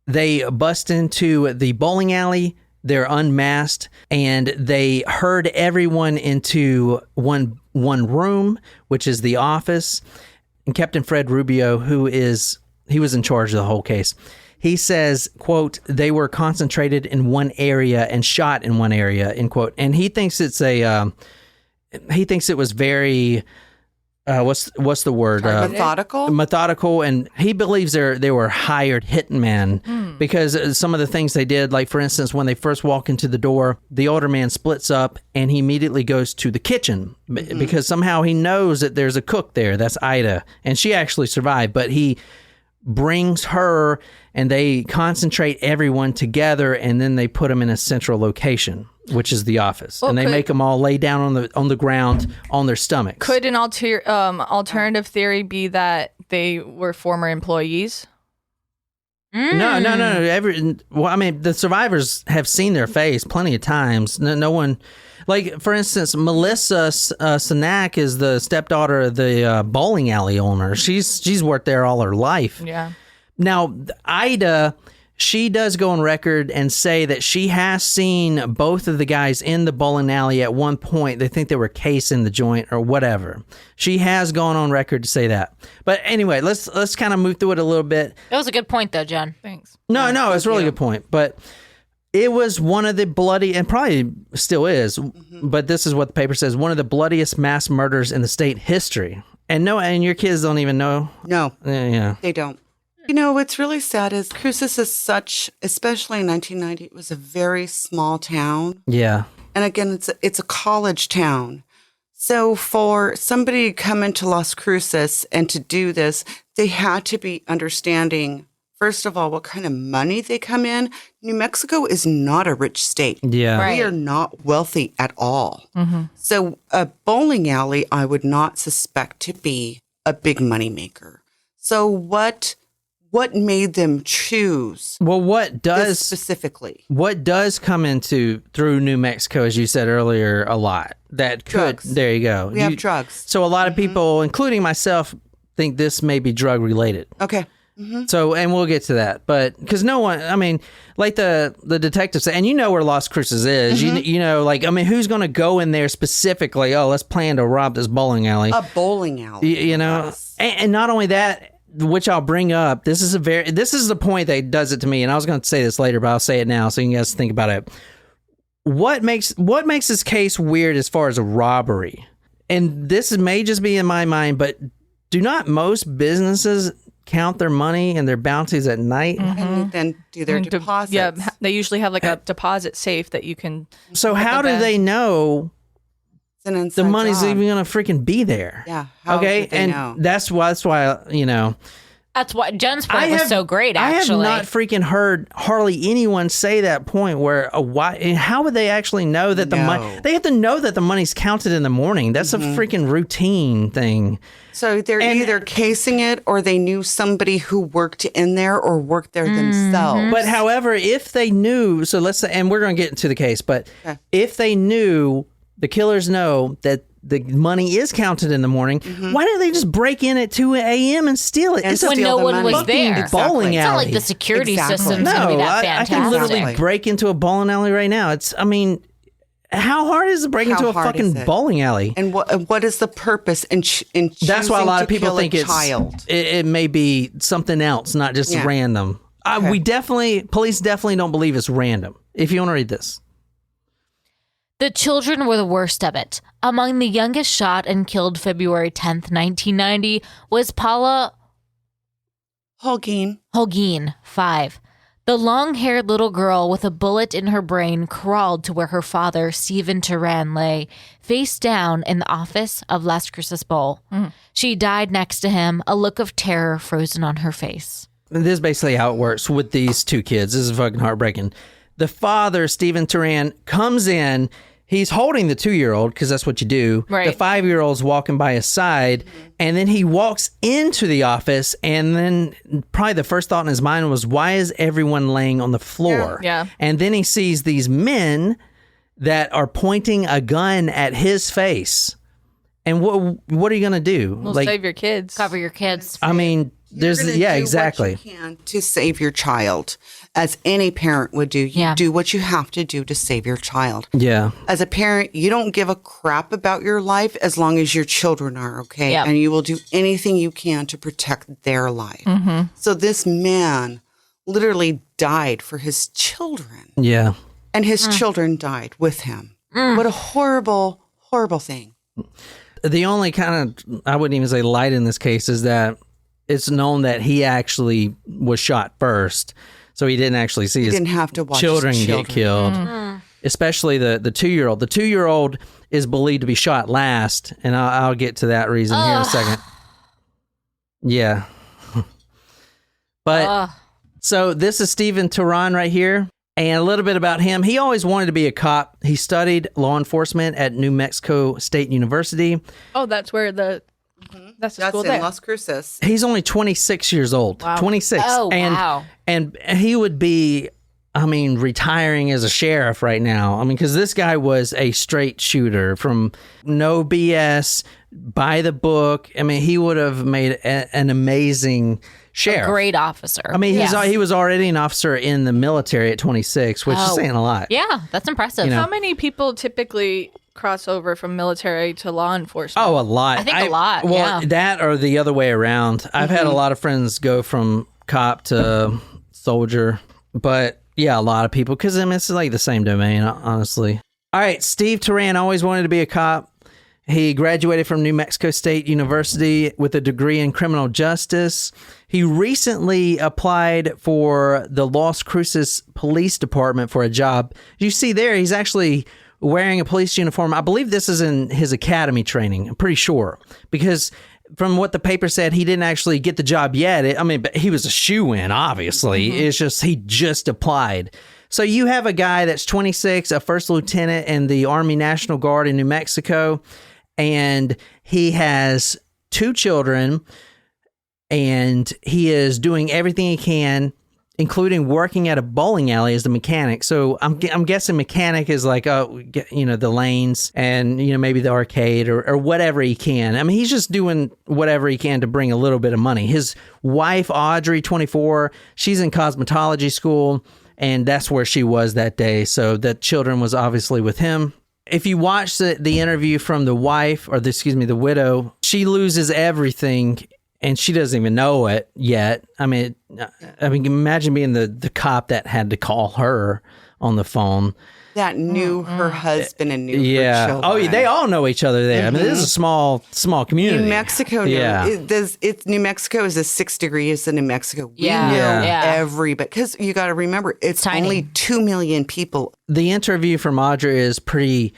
They bust into the bowling alley. They're unmasked, and they herd everyone into one room, which is the office. And Captain Fred Rubio, he was in charge of the whole case. He says, quote, they were concentrated in one area and shot in one area, end quote. And he thinks he thinks it was very, what's the word? Methodical? Methodical. And he believes they were hired hitmen because some of the things they did, like for instance, when they first walk into the door, the older man splits up and he immediately goes to the kitchen because somehow he knows that there's a cook there. That's Ida. And she actually survived, but he brings her and they concentrate everyone together and then they put them in a central location, which is the office. And they make them all lay down on the ground on their stomachs. Could an alternative theory be that they were former employees? No. I mean, the survivors have seen their face plenty of times. No one, like for instance, Melissa Sanak is the stepdaughter of the bowling alley owner. She's worked there all her life. Yeah. Now, Ida, she does go on record and say that she has seen both of the guys in the bowling alley at one point. They think they were casing the joint or whatever. She has gone on record to say that. But anyway, let's kind of move through it a little bit. That was a good point, though, John. Thanks. No, it's a really good point. But it was one of the bloody, and probably still is, but this is what the paper says, one of the bloodiest mass murders in the state history. And your kids don't even know. No, Yeah. they don't. You know, what's really sad is Cruces is such, especially in 1990, it was a very small town. Yeah. And again, it's a college town. So for somebody to come into Las Cruces and to do this, they had to be understanding, first of all, what kind of money they come in. New Mexico is not a rich state. Yeah. Right. We are not wealthy at all. So a bowling alley, I would not suspect to be a big moneymaker. So what made them choose Well, this specifically? What does come into through New Mexico, as you said earlier, a lot that could. Drugs. There you go. We have drugs. So a lot of people, including myself, think this may be drug related. Okay. So, and we'll get to that, but because no one, I mean, like the detectives say, and you know where Las Cruces is, you know, like, I mean, who's going to go in there specifically? Oh, let's plan to rob this bowling alley. A bowling alley. You know, Yes. and not only that, which I'll bring up. This is the point that does it to me, and I was going to say this later, but I'll say it now so you guys think about it. What makes this case weird as far as a robbery? And this may just be in my mind, but do not most businesses count their money and their bounties at night? And then do their deposits. Yeah, they usually have like a deposit safe that you can. So how do they know It's an inside the money's job. even going to freaking be there? Yeah. How Okay, would they and know? that's why you know. That's why Jen's point was so great, I actually. have not freaking heard hardly anyone say that point where and how would they actually know that the money? They have to know that the money's counted in the morning. That's a freaking routine thing. So they're either casing it or they knew somebody who worked in there or worked there themselves. But however, if they knew, so let's say, and we're going to get into the case, but if they knew, the killers know that the money is counted in the morning, why didn't they just break in at 2 a.m. and steal it? And It's a when steal no the one money. was there. bowling It's not alley. like the security Exactly. system's going to be No, that I fantastic. can literally Exactly. break into a bowling alley right now. I mean, how hard is it to break How into a hard is fucking it? bowling alley? And what is the purpose in That's why a lot of choosing to people kill think a child? it may be something else, not just Yeah. random. Police definitely don't believe it's random. If you want to read this. The children were the worst of it. Among the youngest shot and killed February 10th, 1990, was Paula Holguin, 5. The long-haired little girl with a bullet in her brain crawled to where her father, Stephen Turan, lay, face down in the office of Las Cruces Bowl. She died next to him, a look of terror frozen on her face. This is basically how it works with these two kids. This is fucking heartbreaking. The father, Stephen Turan, comes in. He's holding the 2-year-old because that's what you do. Right. The 5-year-old's walking by his side, and then he walks into the office, and then probably the first thought in his mind was, why is everyone laying on the floor? Yeah. And then he sees these men that are pointing a gun at his face. And what are you going to do? We'll save your kids. Cover your kids. I mean, You're gonna do exactly. what you can to save your child, as any parent would do. You do what you have to do to save your child. Yeah. As a parent, you don't give a crap about your life as long as your children are okay, Yep. and you will do anything you can to protect their life. So this man literally died for his children, Yeah. and his children died with him. What a horrible, horrible thing. The only kind of, I wouldn't even say light in this case, is that it's known that he actually was shot first. So he didn't actually see his didn't have to watch children his get killed. Especially the 2-year-old. The 2-year-old is believed to be shot last, and I'll get to that reason here in a second. Yeah. But so this is Stephen Turan right here. And a little bit about him. He always wanted to be a cop. He studied law enforcement at New Mexico State University. Oh, that's where that's the That's school in there. Las Cruces. He's only 26 years old. Wow. 26. Oh, wow. And he would be, I mean, retiring as a sheriff right now. I mean, because this guy was a straight shooter from no BS, by the book. I mean, he would have made an amazing sheriff. A great officer. I mean, Yes. he was already an officer in the military at 26, which is saying a lot. Yeah, that's impressive. You know. How many people typically cross over from military to law enforcement? Oh, a lot. I think a lot, Well, yeah. that or the other way around. I've had a lot of friends go from cop to soldier, but yeah, a lot of people, because I mean, it's like the same domain, honestly. All right, Steve Turan always wanted to be a cop. He graduated from New Mexico State University with a degree in criminal justice. He recently applied for the Las Cruces Police Department for a job. You see there, he's actually wearing a police uniform. I believe this is in his academy training. I'm pretty sure, because from what the paper said, he didn't actually get the job yet. But he was a shoo-in, obviously. It's just he just applied. So you have a guy that's 26, a first lieutenant in the Army National Guard in New Mexico, and he has 2 children, and he is doing everything he can including working at a bowling alley as the mechanic. So I'm guessing mechanic is like, the lanes and, maybe the arcade or whatever he can. I mean, he's just doing whatever he can to bring a little bit of money. His wife, Audrey, 24, she's in cosmetology school, and that's where she was that day. So the children was obviously with him. If you watch the interview from the wife, the widow, she loses everything. And she doesn't even know it yet. I mean, imagine being the cop that had to call her on the phone. That knew her husband and knew her children. Oh, yeah, they all know each other there. I mean, this is a small community. New Mexico, New Mexico is 6 degrees in New Mexico. We know everybody, because you got to remember, it's only 2 million people. The interview from Audrey is pretty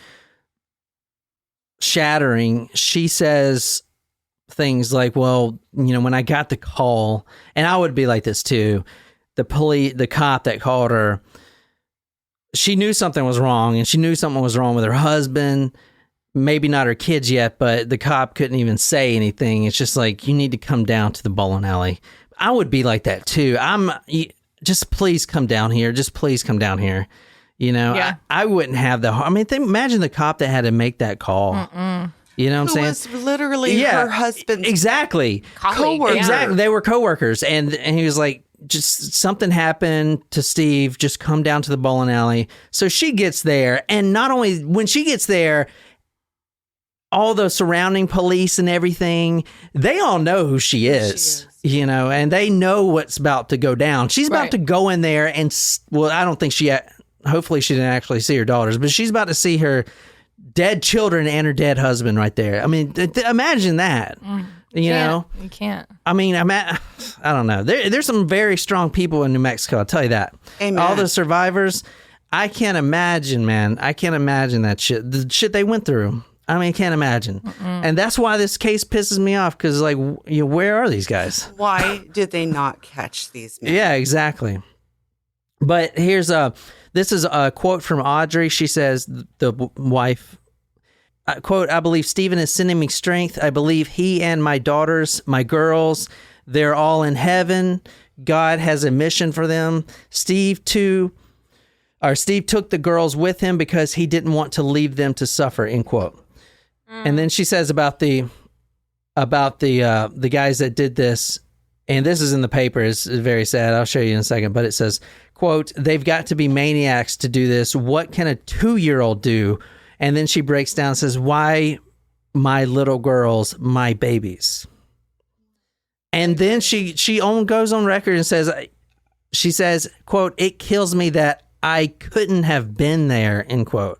shattering. She says things like, well, when I got the call, and I would be like this too, the cop that called her, she knew something was wrong, and she knew something was wrong with her husband, maybe not her kids yet, but the cop couldn't even say anything. It's just like, you need to come down to the bowling alley. I would be like that too. Just please come down here. Just please come down here. I wouldn't have imagine the cop that had to make that call. You know what I'm saying? It was literally her husband's co-worker. Exactly. They were co-workers. And he was like, just something happened to Steve. Just come down to the bowling alley. So she gets there. And not only when she gets there, all the surrounding police and everything, they all know who she is. And they know what's about to go down. She's about to go in there and, I don't think hopefully she didn't actually see her daughters, but she's about to see her dead children and her dead husband right there. I mean, imagine that. You can't. I mean, I don't know. There's some very strong people in New Mexico. I'll tell you that. Amen. All the survivors. I can't imagine, man. I can't imagine that shit. The shit they went through. I mean, I can't imagine. And that's why this case pisses me off, because, like, where are these guys? Why did they not catch these men? Yeah, exactly. But this is a quote from Audrey. She says, the wife, quote, "I believe Stephen is sending me strength. I believe he and my daughters, my girls, they're all in heaven. God has a mission for them. Steve took the girls with him because he didn't want to leave them to suffer," end quote. And then she says about the guys that did this, and this is in the paper, it's very sad. I'll show you in a second, but it says, quote, "They've got to be maniacs to do this. What can a 2-year-old do?" And then she breaks down and says, "Why my little girls, my babies?" And then she goes on record and says, she says, quote, "It kills me that I couldn't have been there," end quote.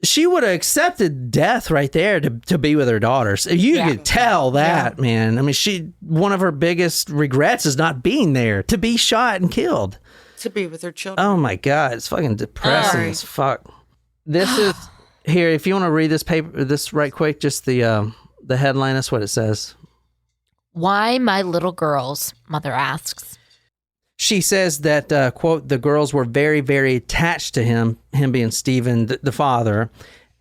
She would have accepted death right there to be with her daughters. You could tell that, man. I mean, one of her biggest regrets is not being there, to be shot and killed. To be with her children. Oh my God, it's fucking depressing as fuck. This is here. If you want to read this right quick, just the headline. That's what it says. "Why my little girls?" Mother asks. She says that, quote, "the girls were very, very attached to him being Stephen, the father,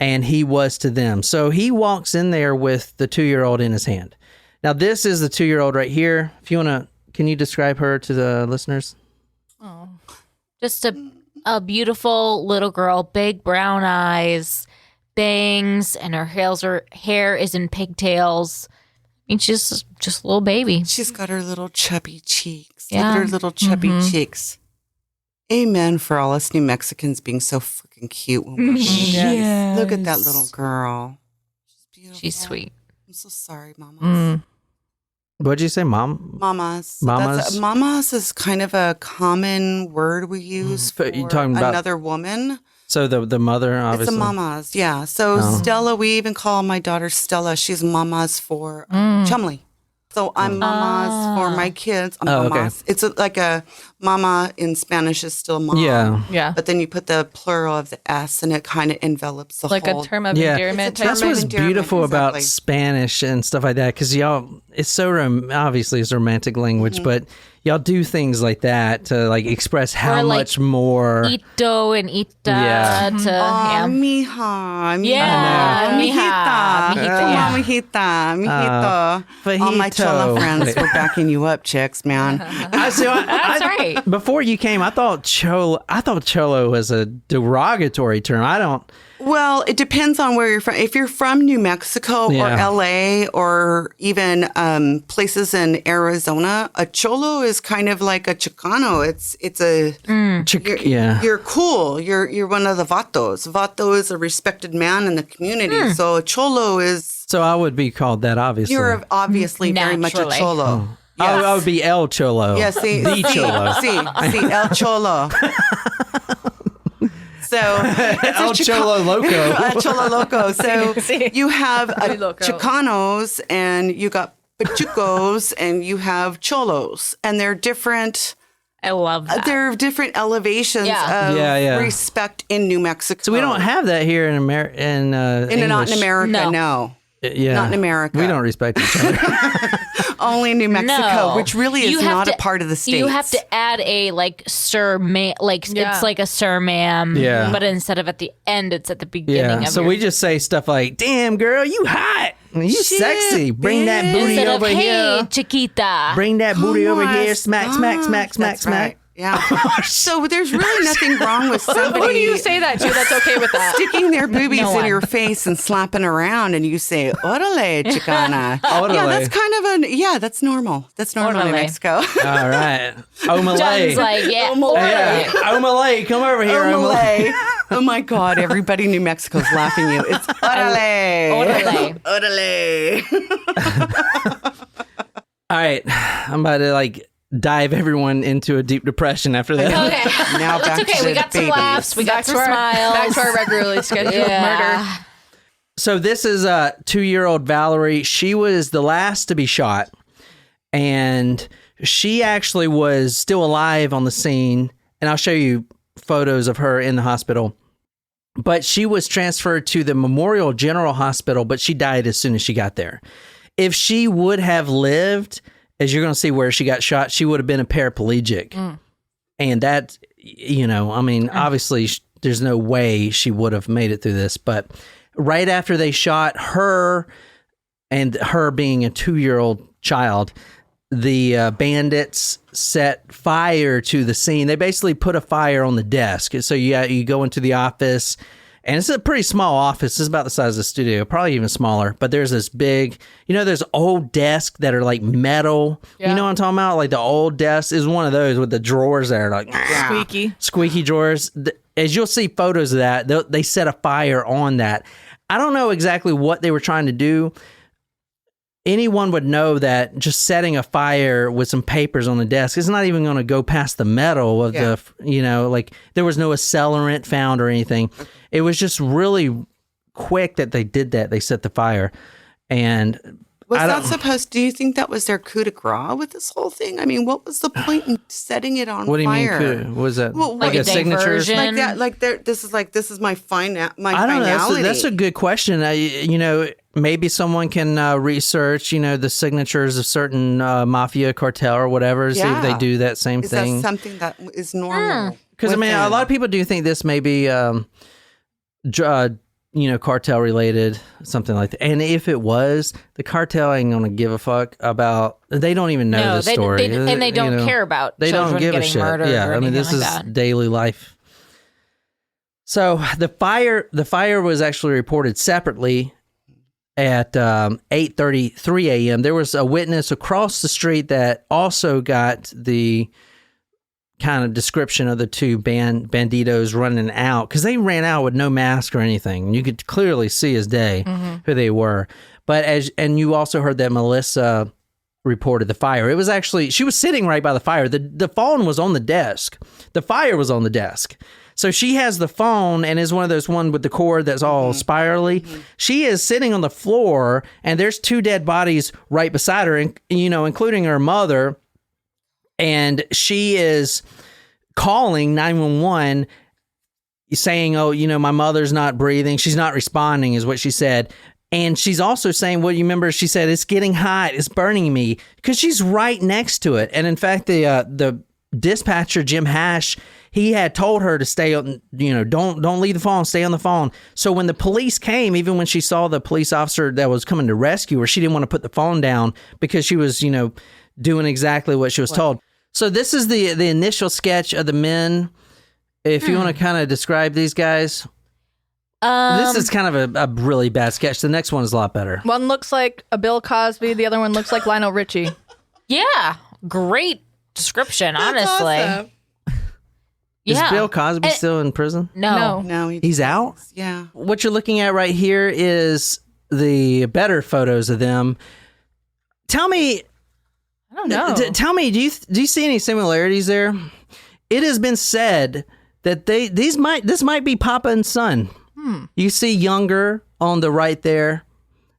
and he was to them." So he walks in there with the 2-year-old in his hand. Now, this is the 2-year-old right here. If you want to, can you describe her to the listeners? Oh, just a beautiful little girl, big brown eyes, bangs, and her hair is in pigtails. I mean, she's just a little baby. She's got her little chubby cheeks. Yeah. Look at her little chubby cheeks. Amen for all us New Mexicans being so freaking cute when we're Yes. Look at that little girl. She's beautiful. She's sweet. I'm so sorry, Mama. What'd you say, Mom? Mamas. Mamas? Mamas is kind of a common word we use for You're talking about another woman. So the mother, obviously. It's a mamas, yeah. So Stella, we even call my daughter Stella. She's mamas for Chumley. So I'm mamas for my kids. I'm mamas. Okay. It's like a mama in Spanish is still mom. Yeah. But then you put the plural of the S and it kind of envelops the Like whole. a term of endearment. That's what's beautiful about Spanish and stuff like that, because y'all, it's so obviously it's a romantic language, but y'all do things like that to like express how much more. Ito and ita Yeah. to mija. Yeah, mija. Mijita. Mijita. mijita. All my Cholo friends were backing you up, chicks, man. That's right. Before you came, I thought Cholo was a derogatory term. I don't. Well, it depends on where you're from. If you're from New Mexico or LA or even places in Arizona, a Cholo is kind of like a Chicano. It's a you're cool. You're one of the vatos. Vato is a respected man in the community. So a Cholo is. So I would be called that, obviously. You're obviously very much a Cholo. Yes. I would be El Cholo. Yeah, the Cholo. El Cholo. So El Cholo Loco. El Cholo Loco. So you have Chicanos and you got Pachucos and you have Cholos, and they're different. I love that. There are different elevations of respect in New Mexico. So we don't have that here in America. Not in America, no. Yeah. Not in America. We don't respect each other. Only New Mexico, which really is not a part of the state. You have to add a sir, it's like a sir, ma'am. Yeah. But instead of at the end, it's at the beginning. So we just say stuff like, "Damn girl, you hot, you sexy. Bring that booty instead over of, here, hey, chiquita. Bring that booty over here. Smack, smack, smack, smack, That's smack." right. Yeah. So there's really nothing wrong with somebody. Who do you say that to? That's okay with that. Sticking their boobies in your face and slapping around, and you say, "Orale, chicana." Orale. Yeah, that's kind of that's normal. That's normal in Orale. Mexico. All right. Omalay. John's like, yeah. Yeah. Omalay, come over here. Omalay. Oh my God! Everybody in New Mexico's laughing at you. It's orale. Orale. All right. I'm about to dive everyone into a deep depression after that. Okay. Now back It's okay. to We the got some babies. laughs. We got some smiles. Back to our regularly scheduled murder. So this is 2-year-old Valerie. She was the last to be shot, and she actually was still alive on the scene. And I'll show you photos of her in the hospital. But she was transferred to the Memorial General Hospital, but she died as soon as she got there. If she would have lived, as you're going to see where she got shot, she would have been a paraplegic. And that, obviously there's no way she would have made it through this. But right after they shot her, and her being a 2-year-old child, the bandits set fire to the scene. They basically put a fire on the desk. So you go into the office, and it's a pretty small office. It's about the size of the studio, probably even smaller. But there's this big, there's old desks that are like metal. Yeah. You know what I'm talking about? Like the old desk is one of those with the drawers that are like squeaky drawers. As you'll see photos of that, they set a fire on that. I don't know exactly what they were trying to do. Anyone would know that just setting a fire with some papers on the desk is not even going to go past the metal of there was no accelerant found or anything. It was just really quick that they did that. They set the fire. And do you think that was their coup de grace with this whole thing? I mean, what was the point in setting it on fire? What do you mean coup? What was that? Well, like a signature? diversion? Like that, this is my finality. I don't know. That's a good question. Maybe someone can research, the signatures of certain mafia cartel or whatever, see if they do that same thing. Is that something that is normal? Because, a lot of people do think this may be, cartel related, something like that. And if it was, the cartel ain't going to give a fuck about, they don't even know the story. And they don't care about they children don't give getting a shit. murdered Yeah, or anything this is that. daily life. So the fire was actually reported separately at 8:33 a.m. There was a witness across the street that also got the kind of description of the two banditos running out, because they ran out with no mask or anything. You could clearly see as day who they were. But and you also heard that Melissa reported the fire. It was actually, she was sitting right by the fire. The phone was on the desk. The fire was on the desk. So she has the phone and is one of those one with the cord that's all spirally. She is sitting on the floor, and there's two dead bodies right beside her, including her mother. And she is calling 911 saying, my mother's not breathing. She's not responding is what she said. And she's also saying, you remember, she said, it's getting hot. It's burning me, because she's right next to it. And in fact, the dispatcher, Jim Hash, he had told her to stay on, don't leave the phone, stay on the phone. So when the police came, even when she saw the police officer that was coming to rescue her, she didn't want to put the phone down because she was, doing exactly what she was told. So this is the initial sketch of the men. If you want to kind of describe these guys. This is kind of a really bad sketch. The next one is a lot better. One looks like a Bill Cosby. The other one looks like Lionel Richie. Yeah, great description, honestly. Awesome. Is Bill Cosby still in prison? No, He's out? Yeah. What you're looking at right here is the better photos of them. Tell me, I don't know. tell me, do you see any similarities there? It has been said that this might be Papa and son. You see younger on the right there,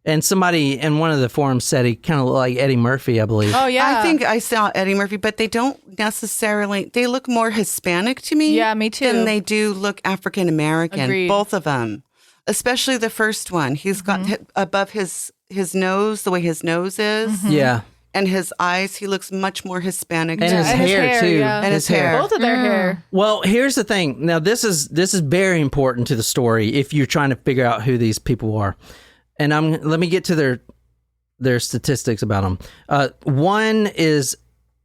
and somebody in one of the forums said he kind of looked like Eddie Murphy, I believe. Oh, yeah. I think I saw Eddie Murphy, but they don't necessarily, they look more Hispanic to me. Yeah, me too. Than they do look African American. Agreed. Both of them. Especially the first one. He's got above his nose, the way his nose is. Yeah. And his eyes, he looks much more Hispanic. And to his me. hair, too. yeah. And his hair. Both of their hair. Well, here's the thing. Now, this is very important to the story if you're trying to figure out who these people are. And let me get to their statistics about them. One is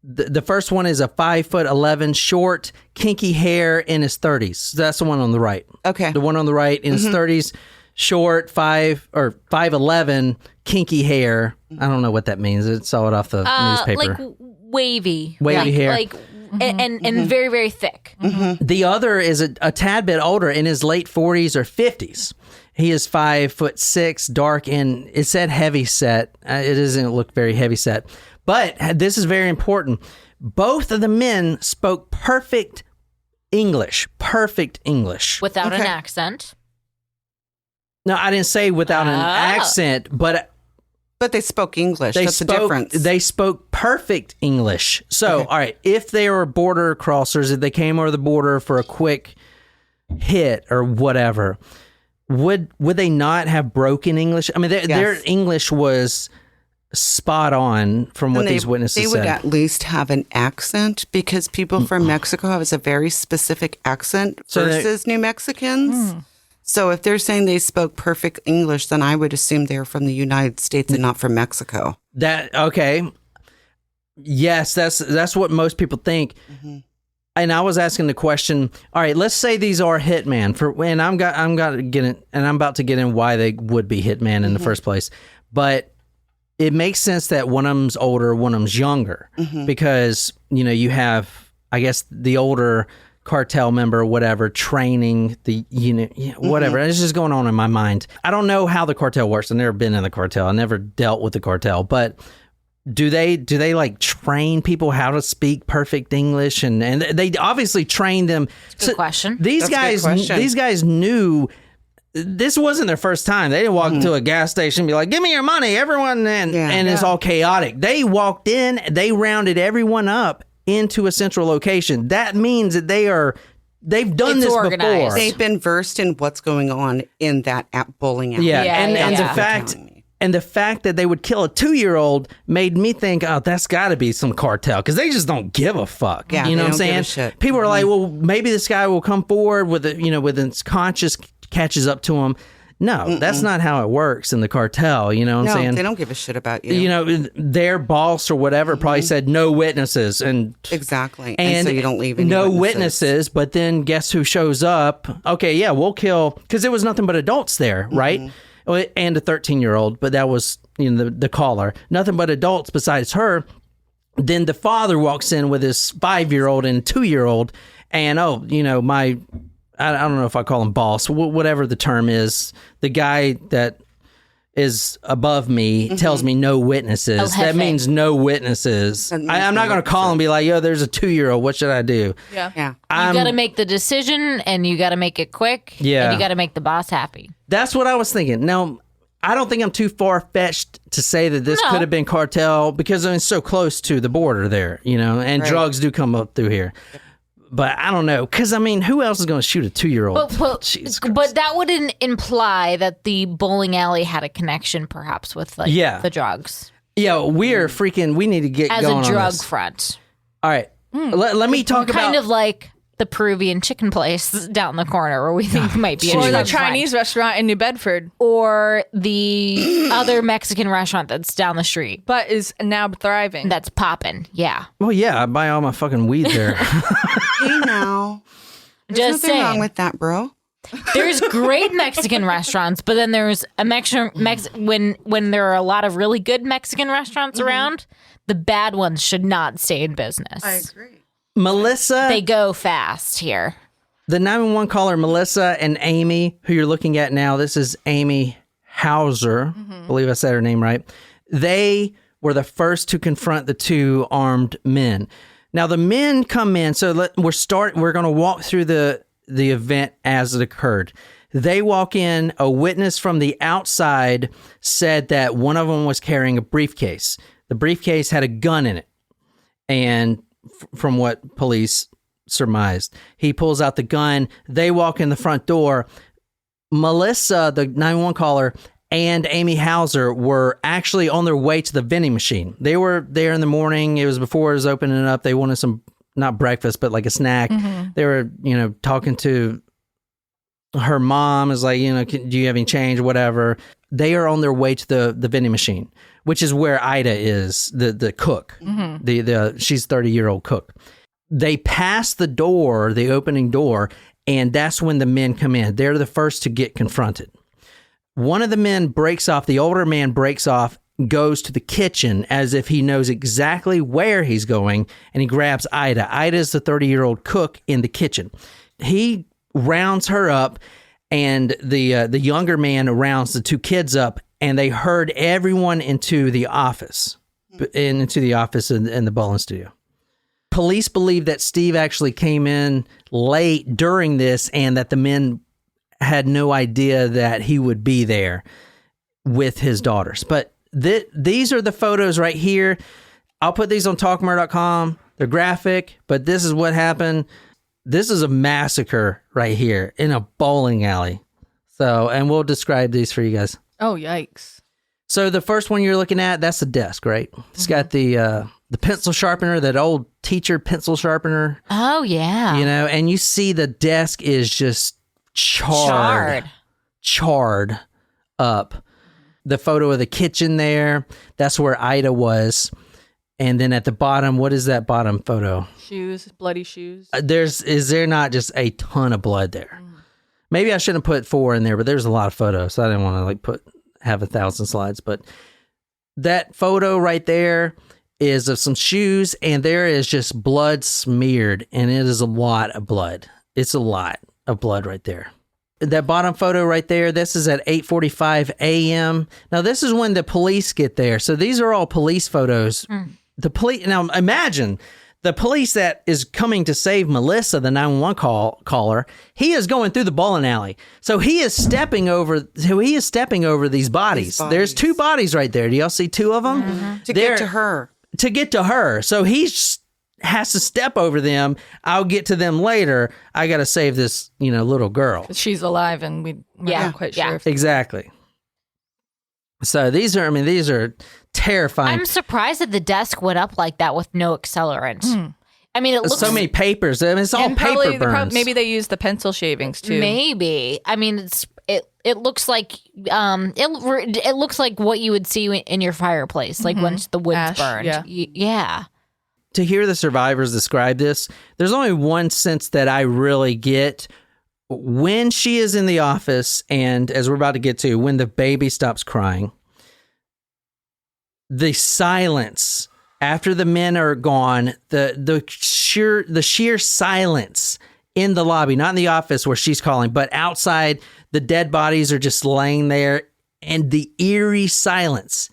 the first one is a 5'11", short, kinky hair in his 30s. That's the one on the right. Okay. The one on the right in his 30s, short, 5'11", kinky hair. I don't know what that means. I saw it off the newspaper. Like wavy. Wavy hair. Like, and very, very thick. The other is a tad bit older, in his late 40s or 50s. He is 5'6", dark, and it said heavy set. It doesn't look very heavy set. But this is very important. Both of the men spoke perfect English. Perfect English. Without an accent. No, I didn't say without an accent, but they spoke English. That's the difference. They spoke perfect English. So, all right, if they were border crossers, if they came over the border for a quick hit or whatever, would they not have broken English? I mean, their English was spot on from what these witnesses said. They would at least have an accent because people from Mexico have a very specific accent versus New Mexicans. So if they're saying they spoke perfect English, then I would assume they're from the United States and not from Mexico. Okay. Yes, that's what most people think. And I was asking the question, all right, let's say these are hitman and I'm about to get in why they would be hitman in the first place. But it makes sense that one of them's older, one of them's younger, because you have, I guess, the older cartel member or whatever training the whatever. It's just going on in my mind. I don't know how the cartel works. I've never been in the cartel. I never dealt with the cartel, but do they like train people how to speak perfect English? And they obviously train them. Good question. These guys knew this wasn't their first time. They didn't walk into a gas station and be like, give me your money, everyone. And it's all chaotic. They walked in, they rounded everyone up into a central location. That means that they've done this organized before. They've been versed in what's going on in that bowling alley. And the fact that they would kill a 2-year-old made me think, oh, that's got to be some cartel, because they just don't give a fuck. Yeah, you know what I'm don't saying? give a shit. People are like, well, maybe this guy will come forward with his conscience catches up to him. No, that's not how it works in the cartel. You know what I'm saying? They don't give a shit about you. You know, their boss or whatever probably said no witnesses, and exactly, and so you don't leave any no witnesses. But then guess who shows up? Okay, yeah, we'll kill, because there was nothing but adults there, right? And a 13-year-old, but that was the caller. Nothing but adults besides her. Then the father walks in with his 5-year-old and 2-year-old, and I don't know if I call him boss, whatever the term is. The guy that is above me tells me no witnesses. That means no witnesses. I'm not going to call and be like, yo, there's a 2-year-old. What should I do? Yeah. You got to make the decision, and you got to make it quick. Yeah. And you got to make the boss happy. That's what I was thinking. Now, I don't think I'm too far-fetched to say that this could have been cartel, because it's so close to the border there, and drugs do come up through here. But I don't know, because, who else is going to shoot a 2-year-old? But that wouldn't imply that the bowling alley had a connection, perhaps, with the drugs. Yeah, we need to get as going a drug on this. front. All right, let me talk about... Kind of like the Peruvian chicken place down the corner where we think might be a Or the trend Chinese find. restaurant in New Bedford. Or the other Mexican restaurant that's down the street. But is now thriving. That's popping. Yeah. Well, yeah, I buy all my fucking weed there. Hey, now. There's Just nothing wrong saying. with that, bro. There's great Mexican restaurants, but then there's a when there are a lot of really good Mexican restaurants around, the bad ones should not stay in business. I agree. Melissa, They go fast here. the 911 caller, Melissa and Amy, who you're looking at now, this is Amy Hauser. I believe I said her name right. They were the first to confront the two armed men. Now, the men come in, so we're going to walk through the event as it occurred. They walk in, a witness from the outside said that one of them was carrying a briefcase. The briefcase had a gun in it. And from what police surmised, he pulls out the gun. They walk in the front door. Melissa, the 911 caller, and Amy Hauser were actually on their way to the vending machine. They were there in the morning. It was before it was opening up. They wanted some, not breakfast, but like a snack. They were, talking to her mom, is like, do you have any change or whatever? They are on their way to the vending machine, which is where Ida is, the cook. She's 30-year-old cook. They pass the door, the opening door, and that's when the men come in. They're the first to get confronted. One of the men breaks off, the older man breaks off, goes to the kitchen as if he knows exactly where he's going, and he grabs Ida. Ida is the 30-year-old cook in the kitchen. He rounds her up, and the younger man rounds the two kids up, and they herd everyone into the office, in the bowling studio. Police believe that Steve actually came in late during this, and that the men had no idea that he would be there with his daughters. But these are the photos right here. I'll put these on talkmurder.com. They're graphic, but this is what happened. This is a massacre right here in a bowling alley. So, and we'll describe these for you guys. Oh, yikes. So the first one you're looking at, that's the desk, right? It's got the pencil sharpener, that old teacher pencil sharpener. Oh, yeah. And you see the desk is just charred up. The photo of the kitchen there, that's where Ida was. And then at the bottom, what is that bottom photo? Shoes, bloody shoes. Is there not just a ton of blood there? Maybe I shouldn't have put 4 in there, but there's a lot of photos. So I didn't want to have 1,000 slides. But that photo right there is of some shoes, and there is just blood smeared, and it is a lot of blood. It's a lot of blood right there. That bottom photo right there, this is at 8:45 a.m. Now, this is when the police get there. So these are all police photos. The police. Now, imagine the police that is coming to save Melissa, the 911 caller. He is going through the bowling alley. So he is stepping over these bodies. There's 2 bodies right there. Do y'all see 2 of them? To get to her. To get to her. So he has to step over them. I'll get to them later. I got to save this, little girl. She's alive, and we're not quite sure. Exactly. So these are terrifying. I'm surprised that the desk went up like that with no accelerant. I mean, it looks so many papers. I mean, it's all And paper burns. maybe they use the pencil shavings too. Maybe. I mean, it looks like it looks like what you would see in your fireplace, like once the wood's Ash, burned. yeah. Yeah. To hear the survivors describe this, there's only one sense that I really get. When she is in the office, and as we're about to get to, when the baby stops crying, the silence after the men are gone, the sheer silence in the lobby, not in the office where she's calling, but outside, the dead bodies are just laying there, and the eerie silence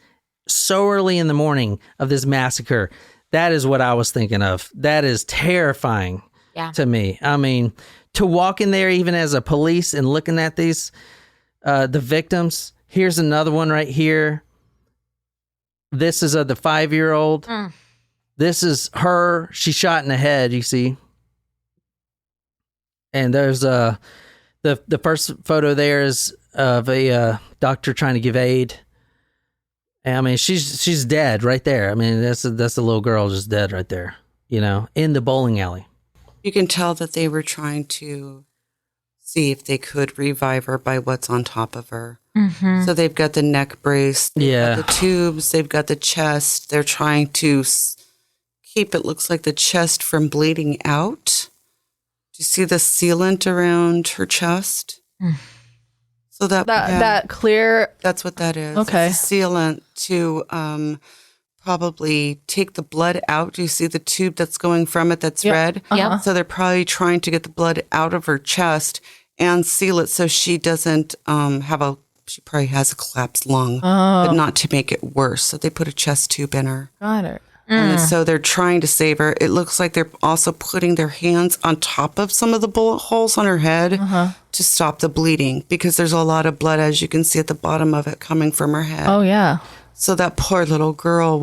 so early in the morning of this massacre. That is what I was thinking of. That is terrifying to me. I mean, to walk in there even as a police and looking at these, the victims. Here's another one right here. This is of the 5-year-old. This is her. She's shot in the head, you see. And there's the first photo there is of a doctor trying to give aid. I mean, she's dead right there. I mean, that's a little girl just dead right there, in the bowling alley. You can tell that they were trying to see if they could revive her by what's on top of her. Mm-hmm. So they've got the neck brace, they've Yeah. got the tubes, they've got the chest. They're trying to keep it looks like the chest from bleeding out. Do you see the sealant around her chest? So That clear. that's what that is. Okay. It's a sealant to probably take the blood out. Do you see the tube that's going from it that's red? Yep. So they're probably trying to get the blood out of her chest and seal it so she doesn't she probably has a collapsed lung, but not to make it worse. So they put a chest tube in her. Got it. And so they're trying to save her. It looks like they're also putting their hands on top of some of the bullet holes on her head to stop the bleeding because there's a lot of blood, as you can see at the bottom of it, coming from her head. Oh yeah. So that poor little girl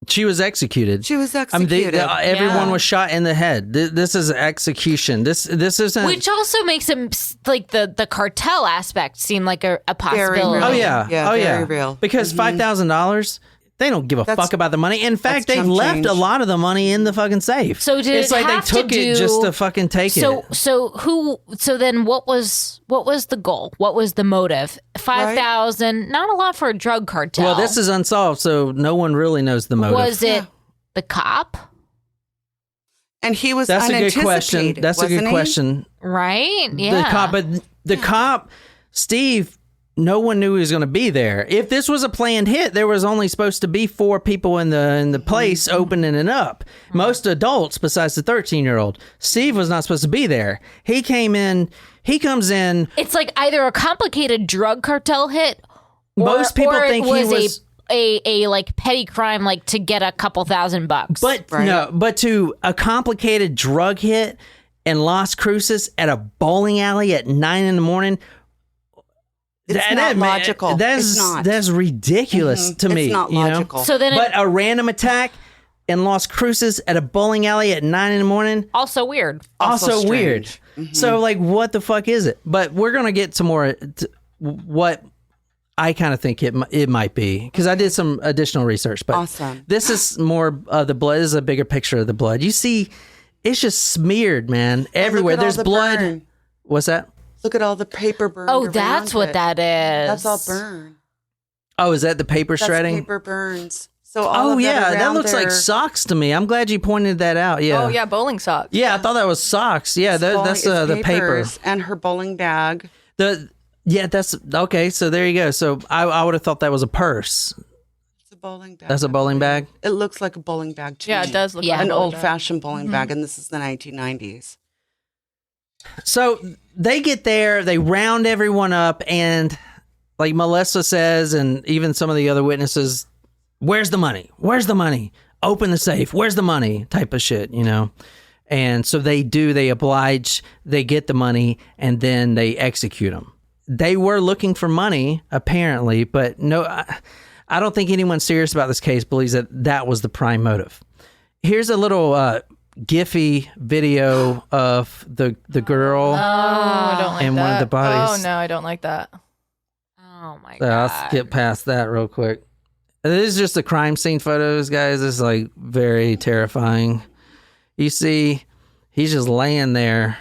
She was executed. she was I mean, executed. everyone was shot in the head. This is execution. This isn't. Which also makes him like the cartel aspect seem like a possibility. Oh yeah. Yeah, oh very yeah. real. Because $5,000, they don't give a fuck about the money. In fact, that's they've chump left change. a lot of the money in the fucking safe. So did it's it like have they took to it do, just to fucking take it. So then what was the goal? What was the motive? 5,000, not a lot for a drug cartel. Well, this is unsolved, so no one really knows the motive. Was it the cop? and he was That's a good unanticipated. question. That's a wasn't good he? question. Right? Yeah. The cop, but the cop, Steve, no one knew he was going to be there. If this was a planned hit, there was only supposed to be 4 people in the place opening it up. Most adults, besides the 13-year-old. Steve was not supposed to be there. He came in. He comes in. It's like either a complicated drug cartel hit. Most people or think it was he was a like petty crime, like to get a couple $1,000. But Right. no, but to a complicated drug hit in Las Cruces at a bowling alley at 9 a.m. It's not logical. It's not. That's ridiculous to me. It's not logical. So then But a random attack in Las Cruces at a bowling alley at 9 a.m. also weird. Also strange. weird. So like, what the fuck is it? But we're gonna get to more what I kind of think it might be, because I did some additional research. But Awesome. this is more of the blood. This is a bigger picture of the blood. You see, it's just smeared, man, everywhere. Look at all There's the blood. burn. What's that? Look at all the paper burn. Oh, that's what that is. That's all burn. Oh, is that the paper That's shredding? paper burns. So all Oh of yeah, that around looks like there- socks to me. I'm glad you pointed that out. Yeah. Oh yeah, bowling socks. Yeah, I thought that was socks. Yeah, that's it's the paper. papers and her bowling bag. That's okay. So there you go. So I would have thought that was a purse. It's a bowling bag. That's a bowling bag. It looks like a bowling bag to Yeah, me. it does look Yeah. like An a bowling bag. old-fashioned bowling bag, and this is the 1990s. So they get there, they round everyone up, and like Melissa says, and even some of the other witnesses, where's the money? Where's the money? Open the safe. Where's the money? Type of shit, you know? And so they oblige, they get the money, and then they execute them. They were looking for money, apparently, but no, I don't think anyone serious about this case believes that was the prime motive. Here's a little Giphy video of the girl. Oh, I don't like And that. one of the bodies. Oh no, I don't like that. Oh my So god. I'll skip past that real quick. This is just the crime scene photos, guys. This is like very terrifying. You see, he's just laying there.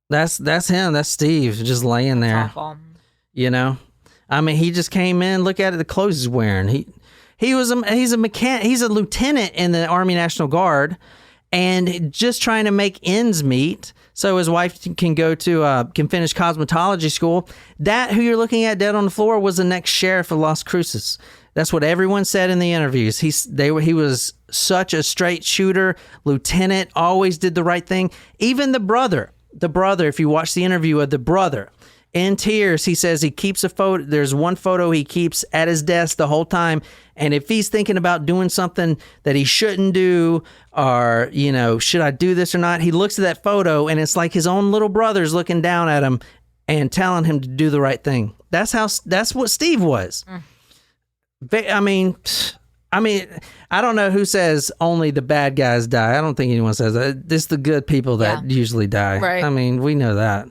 That's him. That's Steve, just laying there. Awful. You know, I mean, he just came in. Look at it. The clothes he's wearing. He's a mechanic. He's a lieutenant in the Army National Guard, and just trying to make ends meet so his wife can go to can finish cosmetology school. That who you're looking at dead on the floor was the next sheriff of Las Cruces. That's what everyone said in the interviews. He was such a straight shooter, lieutenant, always did the right thing. Even the brother, if you watch the interview of the brother, in tears, he says he keeps a photo. There's one photo he keeps at his desk the whole time. And if he's thinking about doing something that he shouldn't do, or, you know, should I do this or not? He looks at that photo and it's like his own little brother's looking down at him and telling him to do the right thing. That's what Steve was. I mean, I don't know who says only the bad guys die. I don't think anyone says that. It's the good people that usually die. Right. I mean, we know that.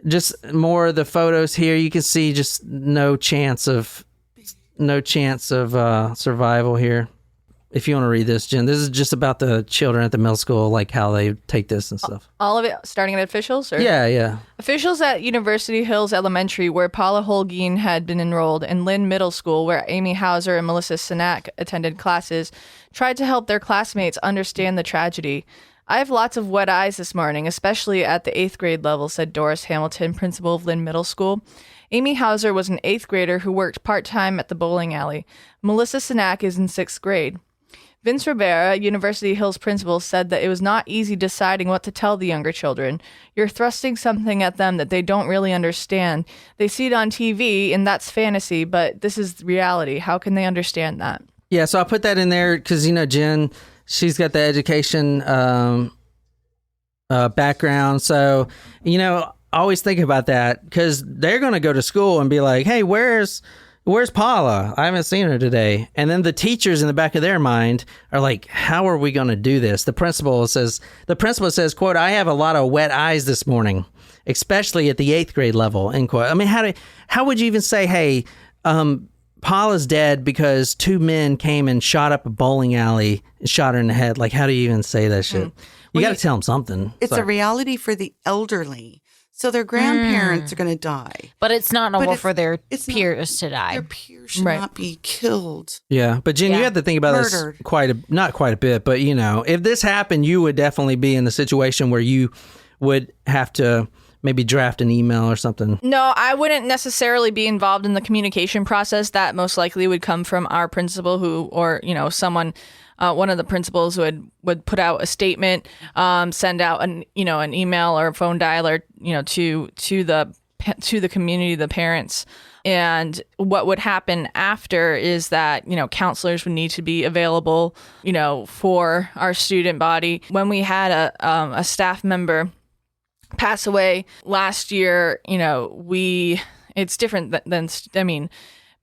Just more of the photos here. You can see just no chance of survival here. if you want to read this, Jen. This is just about the children at the middle school, like how they take this and stuff. All of it starting at officials? Or? Yeah. Officials at University Hills Elementary, where Paula Holguin had been enrolled, and Lynn Middle School, where Amy Hauser and Melissa Sinak attended classes, tried to help their classmates understand the tragedy. I have lots of wet eyes this morning, especially at the 8th grade level, said Doris Hamilton, principal of Lynn Middle School. Amy Hauser was an 8th grader who worked part-time at the bowling alley. Melissa Sinak is in 6th grade. Vince Rivera, University Hills principal, said that it was not easy deciding what to tell the younger children. You're thrusting something at them that they don't really understand. They see it on TV, and that's fantasy, but this is reality. How can they understand that? Yeah, so I put that in there because, Jen, she's got the education background. So, I always think about that because they're going to go to school and be like, hey, where's Paula? I haven't seen her today. And then the teachers in the back of their mind are like, how are we going to do this? The principal says, quote, I have a lot of wet eyes this morning, especially at the 8th grade level, end quote. I mean, how would you even say, hey, Paula's dead because 2 men came and shot up a bowling alley and shot her in the head? Like, how do you even say that shit? You got to tell them something. It's a reality for the elderly. So their grandparents are going to die. But it's not normal for their peers to die. Their peers should not be killed. Yeah, but Jen, you have to think about Murdered. this not quite a bit, but if this happened, you would definitely be in the situation where you would have to maybe draft an email or something. No, I wouldn't necessarily be involved in the communication process. That most likely would come from our principal someone, one of the principals would put out a statement, send out an email or a phone dialer, to the community, the parents. And what would happen after is that, counselors would need to be available, for our student body. When we had a staff member pass away last year, it's different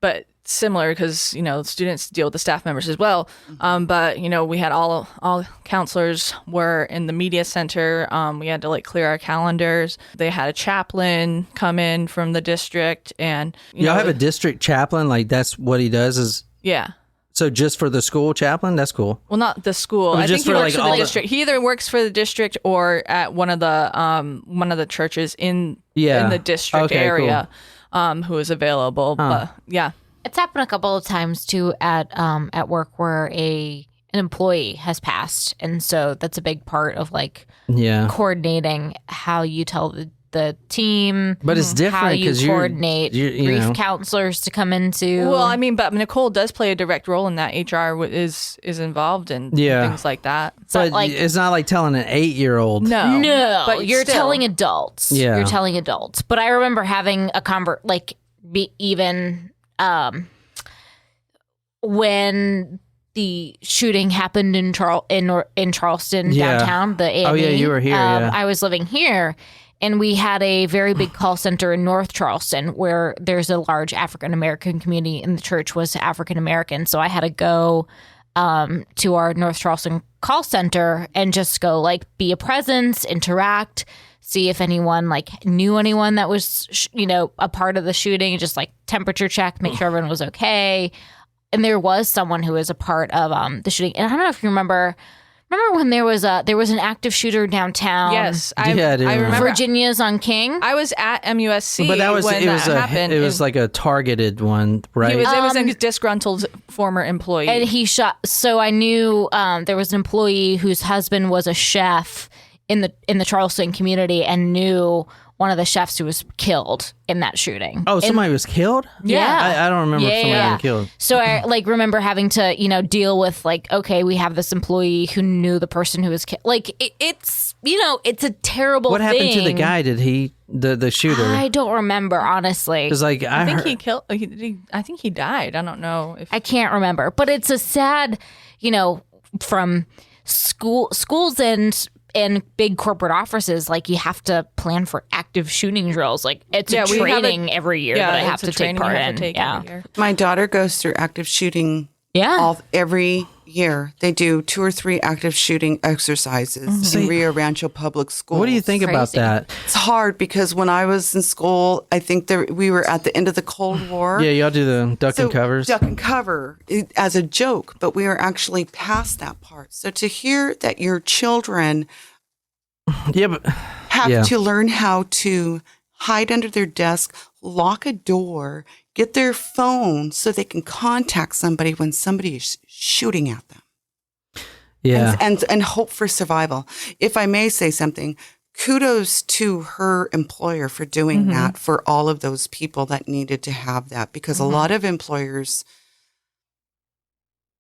but similar because, students deal with the staff members as well. But, we had all counselors were in the media center. We had to clear our calendars. They had a chaplain come in from the district and, Y'all have a district chaplain? Like that's what he does is? Yeah. So just for the school chaplain? That's cool. Well, not the school. I think he works for the district. He either works for the district or at one of the churches in the district area, cool. Who is available. But yeah, it's happened a couple of times too at work where an employee has passed, and so that's a big part of coordinating how you tell the team, but it's different how you coordinate grief counselors to come into. Well, but Nicole does play a direct role in that. HR is involved in things like that. But it's not like telling an 8-year-old. No, but you're still telling adults. Yeah, you're telling adults. But I remember having a when the shooting happened in Charleston downtown. The AME, oh yeah, you were here. I was living here. And we had a very big call center in North Charleston where there's a large African-American community and the church was African-American. So I had to go to our North Charleston call center and just go be a presence, interact, see if anyone knew anyone that was, a part of the shooting, just temperature check, make sure everyone was okay. And there was someone who was a part of the shooting. And I don't know if you remember when there was an active shooter downtown? Yes, I remember. Virginia's on King. I was at MUSC, but when that happened. It was a targeted one, right? It was a disgruntled former employee, and he shot. So I knew there was an employee whose husband was a chef in the Charleston community, and knew one of the chefs who was killed in that shooting. Oh, somebody was killed? Yeah. I don't remember somebody being killed. So I remember having to, deal with okay, we have this employee who knew the person who was killed. It's it's a terrible What thing. happened to the guy? Did he, the shooter? I don't remember, honestly. Because I think he killed, I think he died. I don't know if I can't remember. But it's a sad, from schools and big corporate offices, you have to plan for active shooting drills. It's a training every year that I have to take part in. My daughter goes through active shooting every year. They do 2 or 3 active shooting exercises in Rio Rancho Public Schools. What do you think about Crazy. that? It's hard because when I was in school, I think we were at the end of the Cold War. Yeah, y'all do the duck and covers. Duck and cover as a joke, but we are actually past that part. So to hear that your children Yeah, but have to learn how to hide under their desk, lock a door, get their phone so they can contact somebody when somebody is shooting at them. yeah, And hope for survival. If I may say something, kudos to her employer for doing that for all of those people that needed to have that, because a lot of employers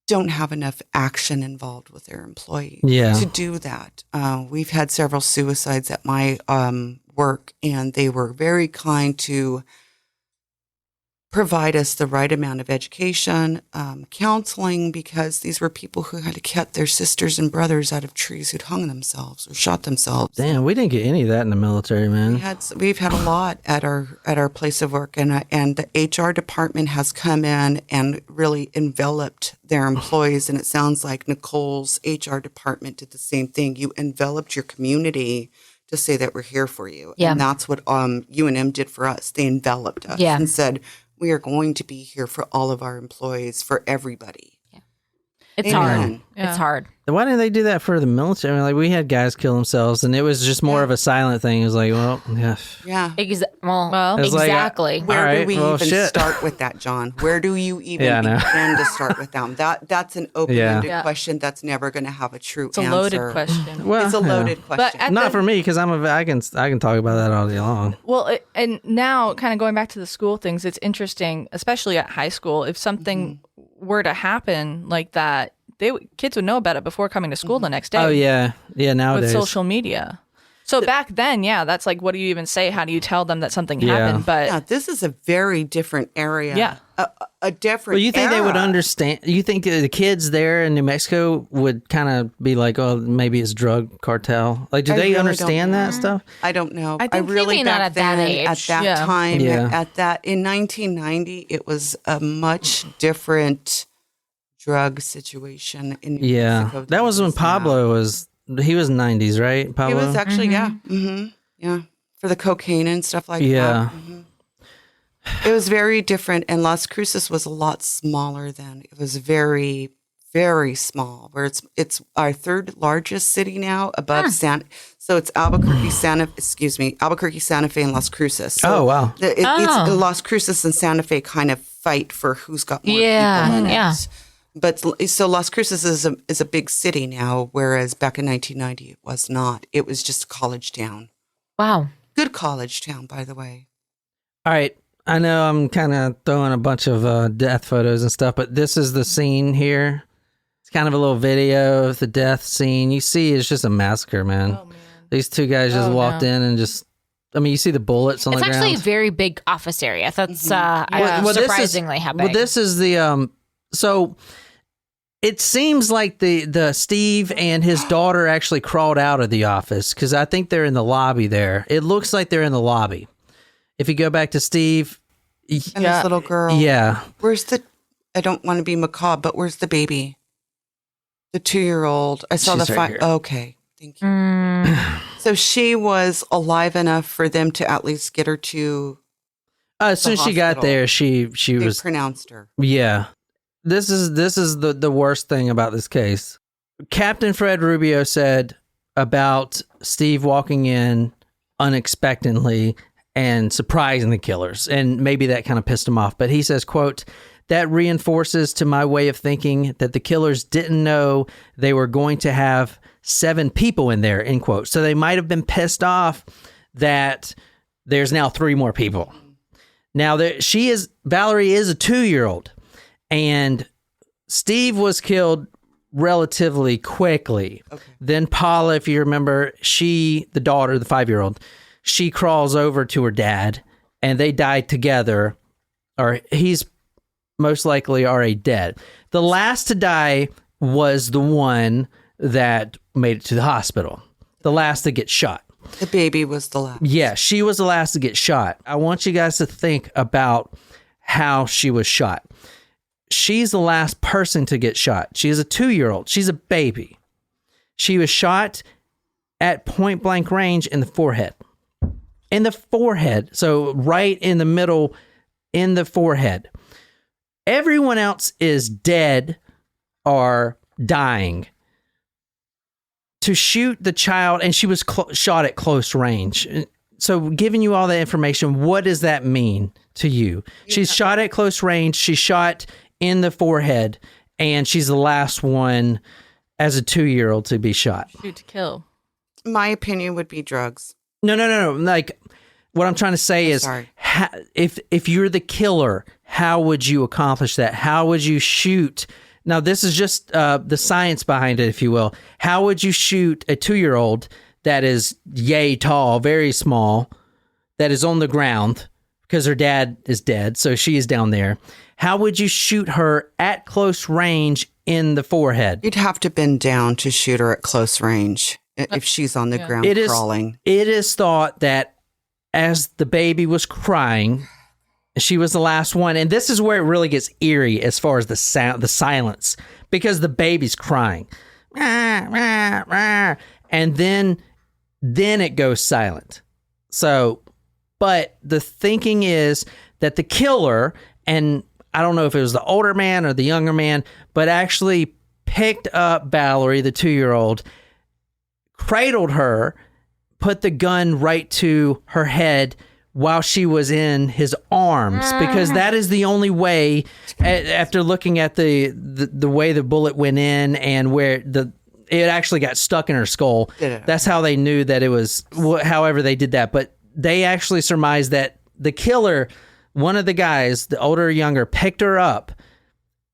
don't have enough action involved with their employees to do that. We've had several suicides at my work, and they were very kind to provide us the right amount of education, counseling, because these were people who had to cut their sisters and brothers out of trees who'd hung themselves or shot themselves. Damn, we didn't get any of that in the military, man. We've had a lot at our place of work, and the HR department has come in and really enveloped their employees. And it sounds like Nicole's HR department did the same thing. You enveloped your community to say that we're here for you, Yeah. and that's what UNM did for us. They enveloped us and said, we are going to be here for all of our employees, for everybody. It's Amen. hard. It's hard. Why didn't they do that for the military? I mean, like, we had guys kill themselves, and it was just more of a silent thing. It was like, well, yeah. Yeah. It's like, exactly. Where all right, do we well, even shit. start with that, John? Where do you even Yeah, I know. begin to start with them? That's an open-ended question that's never going to have a true It's a answer. loaded question. Well, It's a yeah. loaded question. But Not for me, because I can talk about that all day long. Well, and now kind of going back to the school things, it's interesting, especially at high school, if something were to happen like that, kids would know about it before coming to school the next day. Oh yeah, nowadays. With social media. So back then, that's like, what do you even say? How do you tell them that something happened? But yeah, this is a very different area. Yeah. A different Well, you think they would era. understand? You think the kids there in New Mexico would kind of be like, "Oh, maybe it's drug cartel"? Like, do I they really understand don't that stuff? I don't know. I think really maybe not back at that then, age. at that Yeah. time, Yeah. in 1990, it was a much different drug situation in New Yeah, Mexico. that was when now. Pablo was. He was 90s, right? He Pablo. was actually, yeah, for the cocaine and stuff like Yeah. that. It was very different, and Las Cruces was a lot smaller then. It was very, very small. Where it's our third largest city now, above So it's Albuquerque, Santa Fe, and Las Cruces. So Oh, wow. It's Las Cruces and Santa Fe kind of fight for who's got more people in it. Yeah. But so Las Cruces is a big city now, whereas back in 1990 it was not. It was just a college town. Wow. Good college town, by the way. All right. I know I'm kind of throwing a bunch of death photos and stuff, but this is the scene here. It's kind of a little video of the death scene. You see, it's just a massacre, man. Oh, man. These two guys just walked in and just. I mean, you see the bullets on It's the ground. actually a very big office area. That's Well, surprisingly how big. Well, this is the so it seems like the Steve and his daughter actually crawled out of the office, because I think they're in the lobby there. It looks like they're in the lobby. If you go back to Steve, And this little girl. yeah, Where's I don't want to be macabre, but where's the baby? The 2-year-old. I saw She's the right here. Okay. Thank you. So she was alive enough for them to at least get her to, as soon as she got hospital. there, she they was pronounced her. yeah. This is the worst thing about this case. Captain Fred Rubio said about Steve walking in unexpectedly and surprising the killers, and maybe that kind of pissed him off. But he says, quote, "That reinforces to my way of thinking that the killers didn't know they were going to have 7 people in there," end quote. So they might have been pissed off that there's now 3 more people. Now Valerie is a 2-year-old, and Steve was killed relatively quickly. Okay. Then Paula, if you remember, the daughter, the 5-year-old, she crawls over to her dad, and they died together, or he's most likely already dead. The last to die was the one that made it to the hospital, the last to get shot. The baby was the last. Yeah, she was the last to get shot. I want you guys to think about how she was shot. she's the last person to get shot. She is a 2-year-old. She's a baby. She was shot at point blank range in the forehead. In the forehead. So right in the middle, in the forehead. Everyone else is dead or dying. To shoot the child, and she was shot at close range. So giving you all that information, what does that mean to you? Yeah. She's shot at close range. She's shot in the forehead, and she's the last one as a 2-year-old to be shot. Shoot to kill. My opinion would be drugs. No. Like, what I'm trying to say is, if you're the killer, how would you accomplish that? How would you shoot? Now, this is just the science behind it, if you will. How would you shoot a 2-year-old that is yay tall, very small, that is on the ground because her dad is dead, so she is down there? How would you shoot her at close range in the forehead? You'd have to bend down to shoot her at close range if she's on the ground crawling. It is thought that as the baby was crying, she was the last one. And this is where it really gets eerie as far as the sound, the silence, because the baby's crying. And then it goes silent. So, but the thinking is that the killer, and I don't know if it was the older man or the younger man, but actually picked up Valerie, the 2-year-old, cradled her, put the gun right to her head while she was in his arms, because that is the only way, after looking at the way the bullet went in and where it actually got stuck in her skull. That's how they knew that it was, however they did that. But they actually surmised that the killer, one of the guys, the older or younger, picked her up,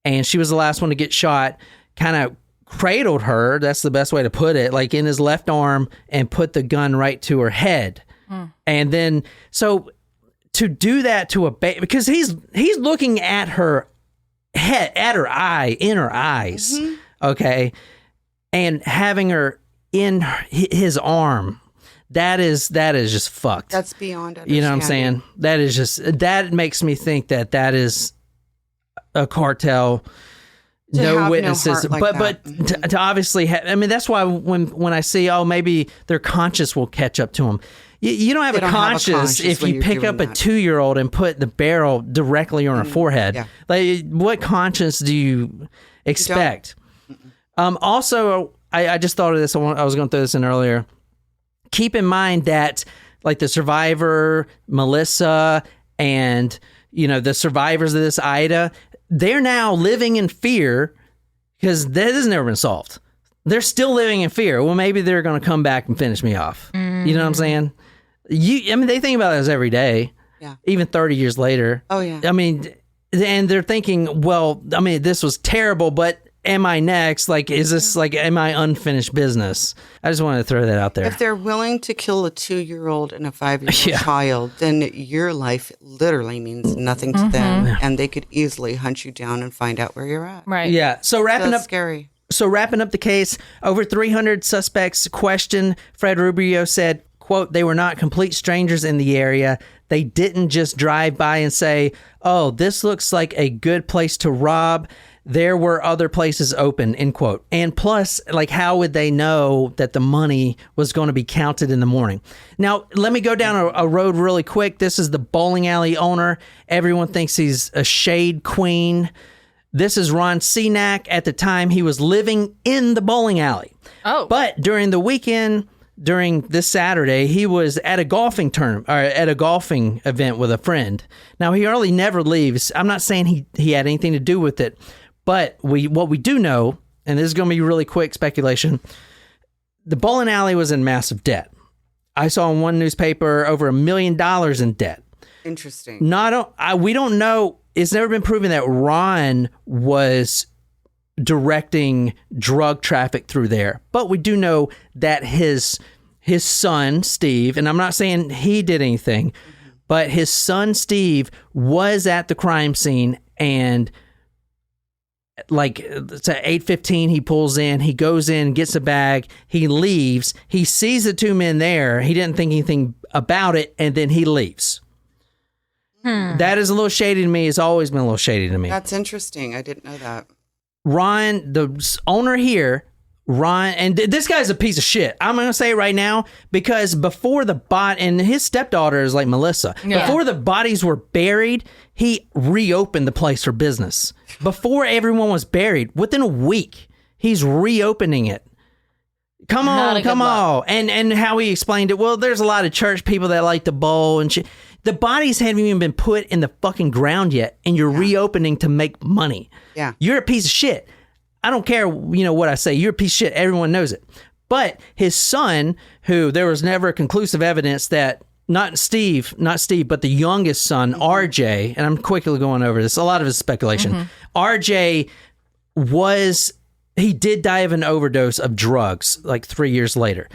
and she was the last one to get shot, kind of cradled her, that's the best way to put it, like in his left arm, and put the gun right to her head. And then, so to do that to a baby, because he's looking at her head, at her eye, in her eyes, okay, and having her in his arm, that is just fucked. That's beyond understanding. You know what I'm saying? That is just, that makes me think that is a cartel. No witnesses, but to obviously I mean, that's why when I see, maybe their conscience will catch up to them. You don't have a conscience if you pick up a 2-year-old and put the barrel directly on her forehead. Yeah. Like, what conscience do you expect? Also, I just thought of this. I was going to throw this in earlier. Keep in mind that, like, the survivor, Melissa, and the survivors of this Ida, they're now living in fear because that has never been solved. They're still living in fear. Well, maybe they're going to come back and finish me off. You know what I'm saying? They think about this every day. Yeah. Even 30 years later. Oh, yeah. I mean, and they're thinking, well, I mean, this was terrible, but am I next? Like, is this like, am I unfinished business? I just wanted to throw that out there. If they're willing to kill a 2-year-old and a 5-year-old child, then your life literally means nothing to them, and they could easily hunt you down and find out where you're at. Right. Yeah. So wrapping up, scary. So wrapping up the case, over 300 suspects questioned. Fred Rubio said, quote, "They were not complete strangers in the area. They didn't just drive by and say, oh, this looks like a good place to rob. There were other places open," end quote. And plus, like, how would they know that the money was going to be counted in the morning? Now, let me go down a road really quick. This is the bowling alley owner. Everyone thinks he's a shade queen. This is Ron Cenac. At the time, he was living in the bowling alley. Oh. But during the weekend, during this Saturday, he was at a golfing tournament, or at a golfing event with a friend. Now, he hardly never leaves. I'm not saying he had anything to do with it. But what we do know, and this is going to be really quick speculation, the bowling alley was in massive debt. I saw in one newspaper over $1 million in debt. Interesting. We don't know. It's never been proven that Ron was directing drug traffic through there. But we do know that his son, Steve, and I'm not saying he did anything, but his son, Steve, was at the crime scene, and like, it's at 8:15, he pulls in, he goes in, gets a bag, he leaves, he sees the two men there, he didn't think anything about it, and then he leaves. That is a little shady to me. It's always been a little shady to me. That's interesting. I didn't know that. Ron, the owner here, Ron, and this guy's a piece of shit. I'm going to say it right now, because before the and his stepdaughter is like Melissa. Yeah. Before the bodies were buried, he reopened the place for business. Before everyone was buried, within a week, he's reopening it. Come on. And how he explained it, well, there's a lot of church people that like to bowl and shit. The bodies haven't even been put in the fucking ground yet, and you're reopening to make money. Yeah. You're a piece of shit. I don't care, what I say. You're a piece of shit. Everyone knows it. But his son, who there was never conclusive evidence that, not Steve, but the youngest son, RJ, and I'm quickly going over this, a lot of it's speculation. RJ he did die of an overdose of drugs like 3 years later.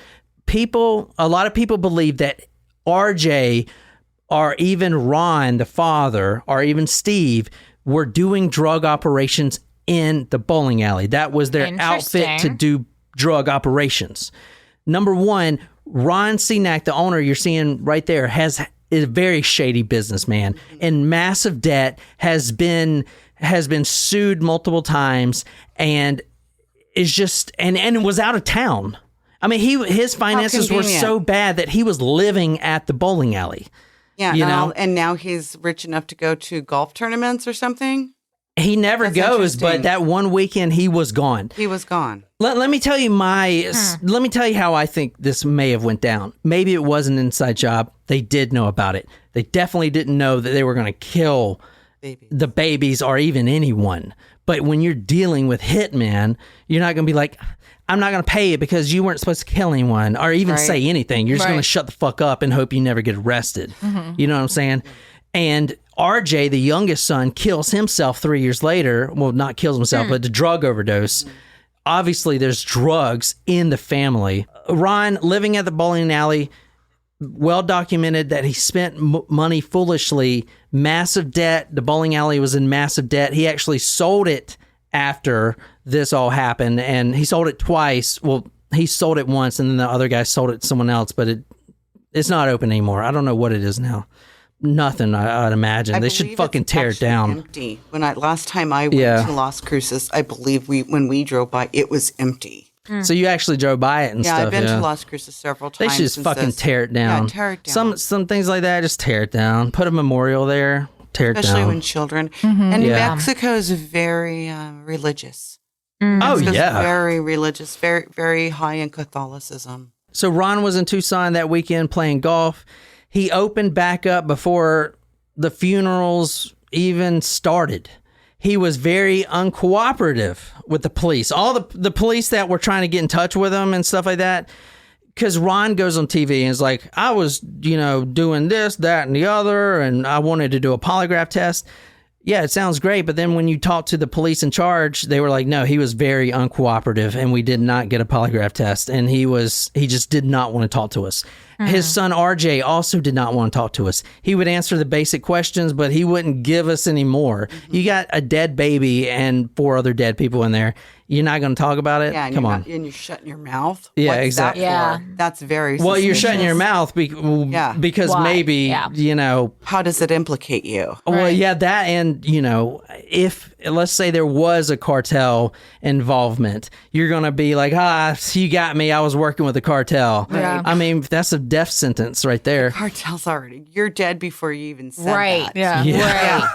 A lot of people believe that RJ or even Ron, the father, or even Steve were doing drug operations in the bowling alley. That was their outfit to do drug operations. Number one, Ron Cenac, the owner you're seeing right there, is a very shady businessman, in massive debt, has been sued multiple times, and is just and was out of town. I mean, his finances were so bad that he was living at the bowling alley. Yeah, and now he's rich enough to go to golf tournaments or something. He never goes, but that one weekend he was gone. He was gone. Let me tell you let me tell you how I think this may have went down. Maybe it was an inside job. They did know about it. They definitely didn't know that they were going to kill the babies or even anyone. But when you're dealing with hitman, you're not going to be like, I'm not going to pay you because you weren't supposed to kill anyone or even say anything. You're just going to shut the fuck up and hope you never get arrested. You know what I'm saying? And RJ, the youngest son, kills himself 3 years later. Well, not kills himself, but a drug overdose. Obviously, there's drugs in the family. Ron, living at the bowling alley, well documented that he spent money foolishly, massive debt. The bowling alley was in massive debt. He actually sold it after this all happened, and he sold it twice. Well, he sold it once, and then the other guy sold it to someone else, but it's not open anymore. I don't know what it is now. Nothing, I'd imagine. They should fucking tear it down. Empty. Last time I went to Las Cruces, I believe when we drove by, it was empty. So you actually drove by it and stuff. Yeah, I've been to Las Cruces several times. They should just fucking tear it down. Yeah, tear it down. Some things like that, just tear it down. Put a memorial there. Tear it down. Especially when children. And New Mexico is very religious. Very religious. Very, very high in Catholicism. So Ron was in Tucson that weekend playing golf. He opened back up before the funerals even started. He was very uncooperative with the police. All the police that were trying to get in touch with him and stuff like that. Because Ron goes on TV and is like, I was, doing this, that, and the other, and I wanted to do a polygraph test. Yeah, it sounds great, but then when you talk to the police in charge, they were like, no, he was very uncooperative, and we did not get a polygraph test, and he just did not want to talk to us. His son RJ also did not want to talk to us. He would answer the basic questions, but he wouldn't give us any more. You got a dead baby and 4 other dead people in there. You're not going to talk about it? Yeah, Come on. And you're shutting your mouth? Yeah, What's exactly. That for? That's very Well, you're shutting your mouth because Why? maybe, How does it implicate you? Well, yeah, that and, if, let's say there was a cartel involvement, you're going to be like, you got me. I was working with the cartel. Yeah. I mean, that's a death sentence right there. Cartel's already, you're dead before you even said that. Yeah.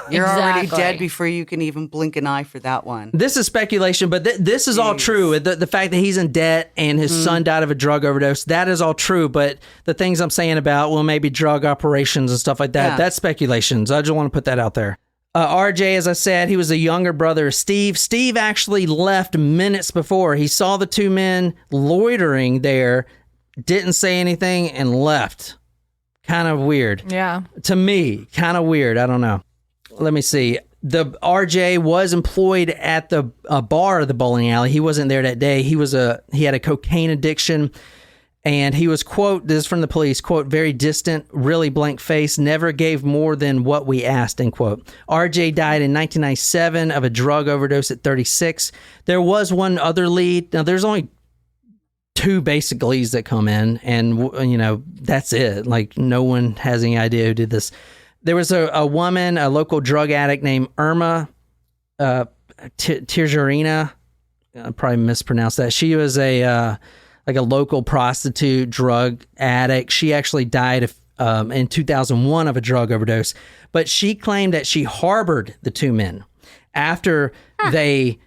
You're already Exactly. dead before you can even blink an eye for that one. This is speculation, but this is all true. The fact that he's in debt and his son died of a drug overdose, that is all true. But the things I'm saying about, maybe drug operations and stuff like that, that's speculation. So I just want to put that out there. RJ, as I said, he was a younger brother of Steve. Steve actually left minutes before. He saw the 2 men loitering there, didn't say anything, and left. Kind of weird. Yeah. To me, kind of weird. I don't know. Let me see. The RJ was employed at the bar of the bowling alley. He wasn't there that day. He had a cocaine addiction, and he was, quote, this is from the police, quote, very distant, really blank face, never gave more than what we asked, end quote. RJ died in 1997 of a drug overdose at 36. There was one other lead. Now, there's only 2 basic leads that come in, and, that's it. Like, no one has any idea who did this. There was a woman, a local drug addict named Irma Tirjarina. I probably mispronounced that. She was a local prostitute drug addict. She actually died in 2001 of a drug overdose, but she claimed that she harbored the two men after they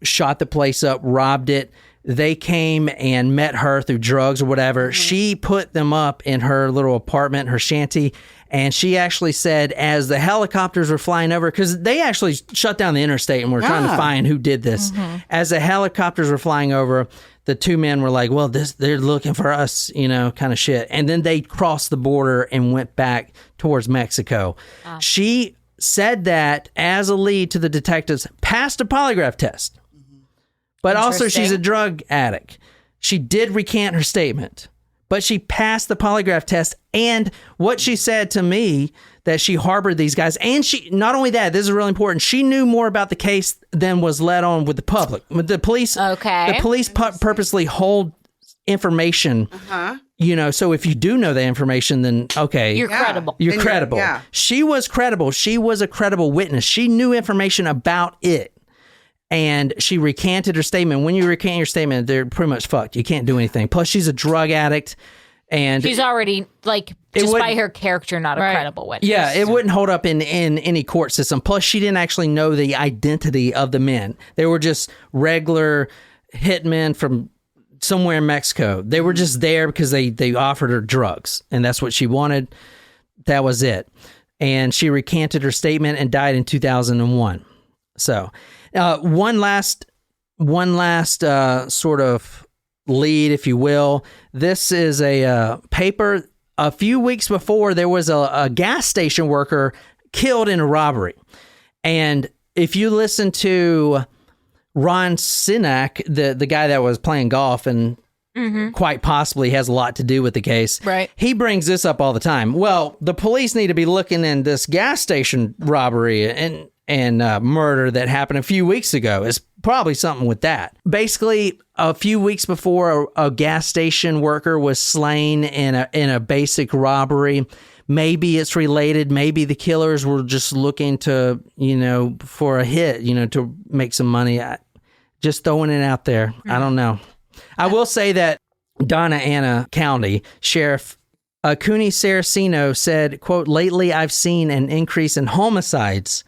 shot the place up, robbed it. They came and met her through drugs or whatever. She put them up in her little apartment, her shanty. And she actually said, as the helicopters were flying over, because they actually shut down the interstate and were trying to find who did this. As the helicopters were flying over, the two men were like, well, they're looking for us, kind of shit. And then they crossed the border and went back towards Mexico. She said that as a lead to the detectives, passed a polygraph test. But also she's a drug addict. She did recant her statement, but she passed the polygraph test. And what she said to me, that she harbored these guys. And she, not only that, this is really important, she knew more about the case than was let on with the public. The police, purposely hold information. So if you do know the information, then okay. You're credible. You're credible. She was credible. She was a credible witness. She knew information about it. And she recanted her statement. When you recant your statement, they're pretty much fucked. You can't do anything. Plus, she's a drug addict. And she's already, just by her character, not a credible witness. Yeah, it wouldn't hold up in any court system. Plus, she didn't actually know the identity of the men. They were just regular hitmen from somewhere in Mexico. They were just there because they offered her drugs. And that's what she wanted. That was it. And she recanted her statement and died in 2001. So... one last sort of lead, if you will. This is a paper. A few weeks before, there was a gas station worker killed in a robbery. And if you listen to Ron Sinak, the guy that was playing golf and quite possibly has a lot to do with the case, right? He brings this up all the time. Well, the police need to be looking in this gas station robbery and murder that happened a few weeks ago. Is probably something with that. Basically, a few weeks before, a gas station worker was slain in a basic robbery. Maybe it's related. Maybe the killers were just looking to, for a hit, to make some money. Just throwing it out there. I don't know. I will say that Donna Ana County Sheriff Cooney Saraceno said, quote, lately I've seen an increase in homicides,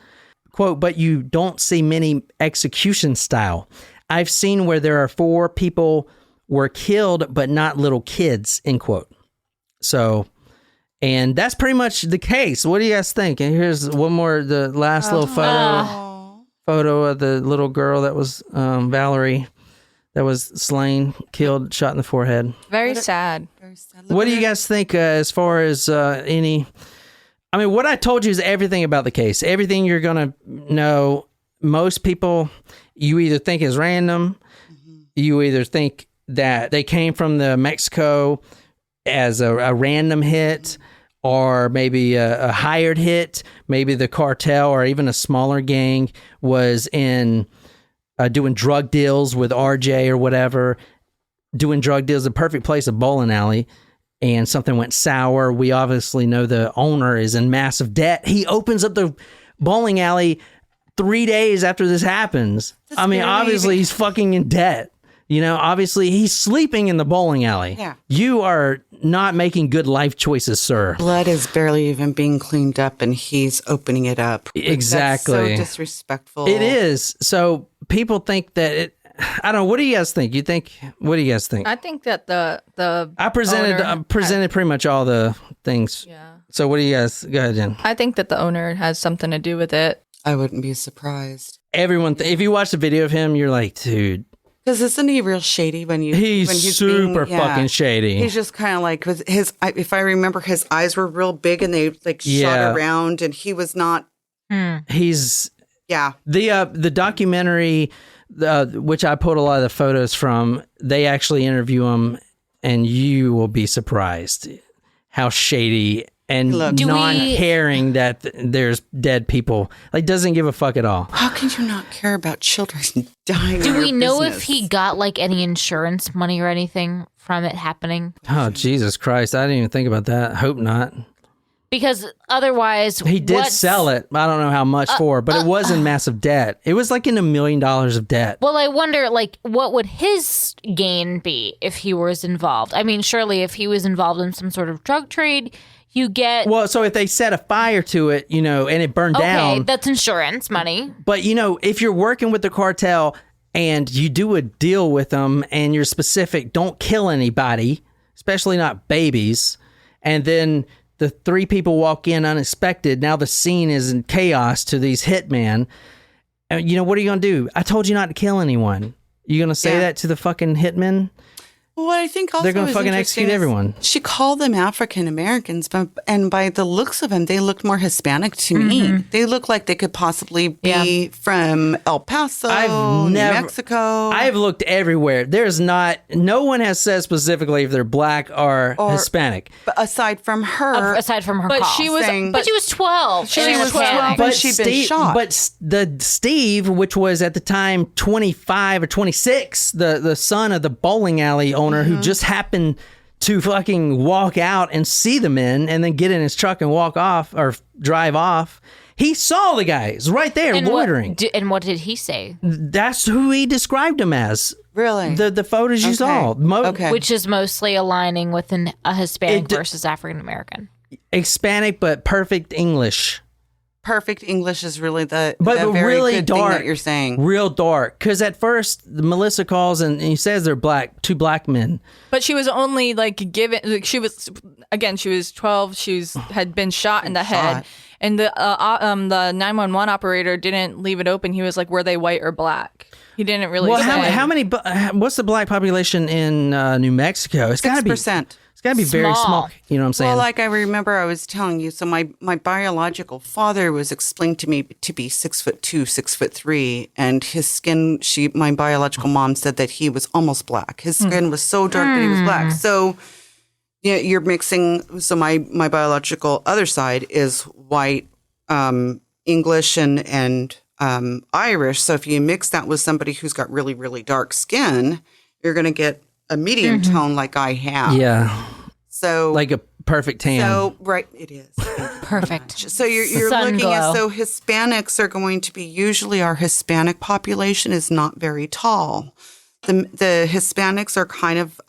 quote, but you don't see many execution style. I've seen where there are 4 people were killed, but not little kids, end quote. So, and that's pretty much the case. What do you guys think? And here's one more, the last little photo of the little girl that was Valerie, that was slain, killed, shot in the forehead. Very sad. What do you guys think as far as any... I mean, what I told you is everything about the case. Everything you're going to know. Most people, you either think is random, you either think that they came from the Mexico as a random hit, or maybe a hired hit. Maybe the cartel or even a smaller gang was in doing drug deals with RJ or whatever. Doing drug deals, the perfect place, a bowling alley. And something went sour. We obviously know the owner is in massive debt. He opens up the bowling alley 3 days after this happens. Obviously he's fucking in debt. Obviously he's sleeping in the bowling alley. Yeah. You are not making good life choices, sir. Blood is barely even being cleaned up and he's opening it up. Exactly. That's so disrespectful. It is. So people think that it... I don't know. What do you guys think? What do you guys think? I think that the I presented pretty much all the things. Yeah. So what do you guys... Go ahead, Jen. I think that the owner has something to do with it. I wouldn't be surprised. Everyone... if you watch the video of him, you're like, dude... Because isn't he real shady when he's super fucking shady. He's just kind of like, with his, if I remember, his eyes were real big and they shot around, and he was not. He's the documentary, which I pulled a lot of the photos from. They actually interview him, and you will be surprised how shady and non-caring that there's dead people. Like, doesn't give a fuck at all. How can you not care about children dying? Do we know if he got any insurance money or anything from it happening? Oh, Jesus Christ. I didn't even think about that. Hope not. Because otherwise, He did sell it. I don't know how much for, but it was in massive debt. It was like in $1 million of debt. Well, I wonder, like, what would his gain be if he was involved? I mean, surely if he was involved in some sort of drug trade, you get... Well, so if they set a fire to it, and it burned down... Okay, that's insurance money. But, if you're working with the cartel and you do a deal with them and you're specific, don't kill anybody, especially not babies, and then the 3 people walk in unexpected, now the scene is in chaos to these hitmen, and what are you going to do? I told you not to kill anyone. You going to say that to the fucking hitmen? Well, what I think also they're going to is fucking interesting execute is everyone. She called them African Americans, and by the looks of them, they looked more Hispanic to me. They look like they could possibly be from El Paso, New Mexico. I've looked everywhere. No one has said specifically if they're black or Hispanic. But aside from her, but call, she was, saying, But she was 12. She was 12 and she'd been shot. But Steve, which was at the time 25 or 26, the son of the bowling alley owner who just happened to fucking walk out and see the men and then get in his truck and walk off or drive off. He saw the guys right there loitering. And what did he say? That's who he described them as. Really? The photos you saw. Which is mostly aligning with a Hispanic versus African American. Hispanic, but perfect English. Perfect English is really the very really good dark thing that you're saying. Real dark. Because at first, Melissa calls and he says they're black, 2 black men. But she was only given. She was 12. Had been shot in the head, and the 911 operator didn't leave it open. He was like, "Were they white or black?" He didn't really. Well, say. how many? What's the black population in New Mexico? It's got to be 6%. It's got to be very small. You know what I'm saying? Well, like I remember I was telling you, so my biological father was explained to me to be 6'2", 6'3", and his skin, my biological mom said that he was almost black. His skin was so dark that he was black. So you're mixing, so my biological other side is white, English and Irish. So if you mix that with somebody who's got really, really dark skin, you're going to get a medium tone like I have. Yeah. So like a perfect tan. So right, it is. Perfect. So you're Sun looking glow. at, so Hispanics are going to be, usually our Hispanic population is not very tall. The Hispanics are kind of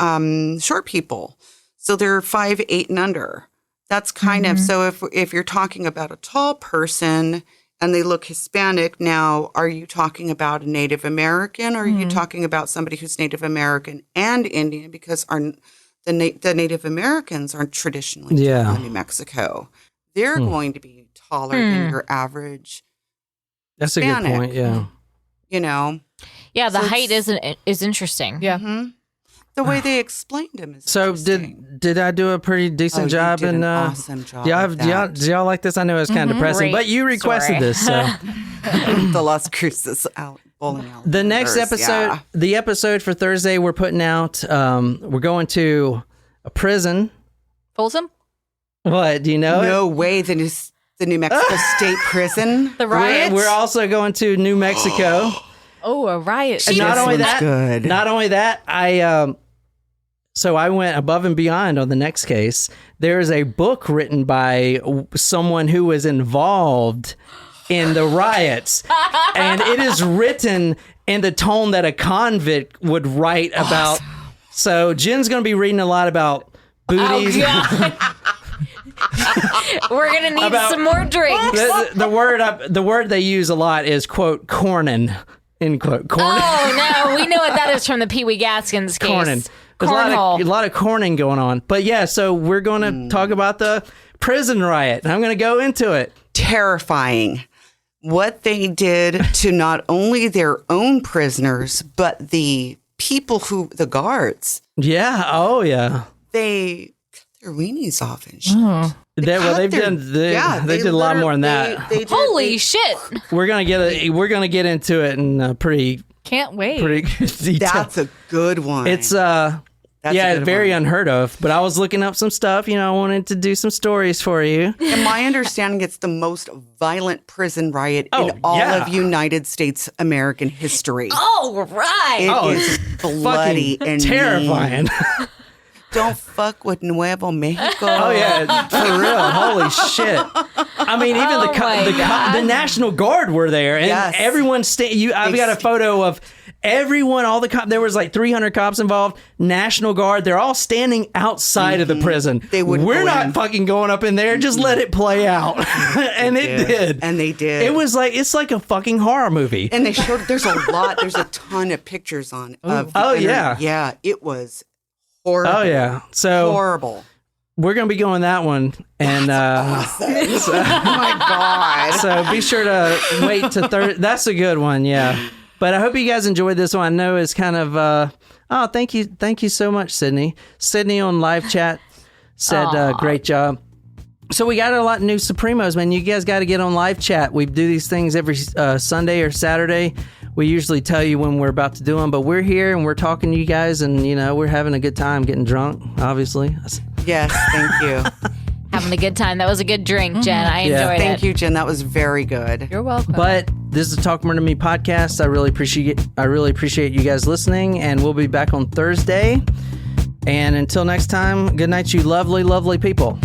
short people. So they're 5'8" and under. That's kind of, so if you're talking about a tall person and they look Hispanic, now are you talking about a Native American or are you talking about somebody who's Native American and Indian? Because the Native Americans aren't traditionally tall in New Mexico. They're going to be taller than your average That's Hispanic, a good point, yeah. Yeah, the height is interesting. Yeah. The way they explained him is So did I do a pretty decent job? You did in an awesome job. Do y'all like this? I know it's kind of depressing, Great but you requested story. this. So The Las Cruces bowling alley. the next episode, the episode for Thursday, we're putting out. We're going to a prison. Folsom? What? Do you know it? No way. The New Mexico State Prison. The riots? We're also going to New Mexico. Oh, a riot. And not only This that, one's good. not only that, I went above and beyond on the next case. There is a book written by someone who was involved in the riots, and it is written in the tone that a convict would write about. So Jen's going to be reading a lot about booties. We're gonna need some more drinks. The word they use a lot is quote cornin, end quote cornin. Oh no, we know what that is from the Pee Wee Gaskins case. Cornin. There's Cornhole. a lot of corning going on. But yeah, so we're going to talk about the prison riot. And I'm going to go into it. Terrifying. What they did to not only their own prisoners, but the people the guards. Yeah. Oh, yeah. They cut their weenies off and shit. They did a lot more than that. Holy shit! We're gonna get into it in pretty Can't wait. good detail. That's a good one. It's a good very one. unheard of. But I was looking up some stuff. I wanted to do some stories for you. In my understanding, it's the most violent prison riot in all of United States American history. Oh right. It is bloody and Terrifying. Don't fuck with Nuevo Mexico. Oh yeah, for real. Holy shit. I mean, even the National Guard were there, and Yes. everyone. I've got a photo of everyone. All the cops. There was like 300 cops involved. National Guard. They're all standing outside of the prison. They wouldn't We're go not in. fucking going up in there. Just let it play out. And it did. And they did. It was like it's like a fucking horror movie. And they showed. There's a ton of pictures on. Of the Oh, internet. yeah. Yeah. It was horrible. Oh yeah. So Horrible. we're gonna be going that one, and Oh my God. so be sure to wait to Thursday. That's a good one, yeah. But I hope you guys enjoyed this one. I know it's kind of thank you so much, Sydney. Sydney on live chat said great job. So we got a lot of new Supremos, man. You guys got to get on live chat. We do these things every Sunday or Saturday. We usually tell you when we're about to do them, but we're here and we're talking to you guys, and we're having a good time, getting drunk, obviously. Yes. Thank you. Having a good time. That was a good drink, Jen. I enjoyed it. Thank you, Jen. That was very good. You're welcome. But this is the Talk Murder to Me podcast. I really appreciate you guys listening, and we'll be back on Thursday. And until next time, good night, you lovely, lovely people.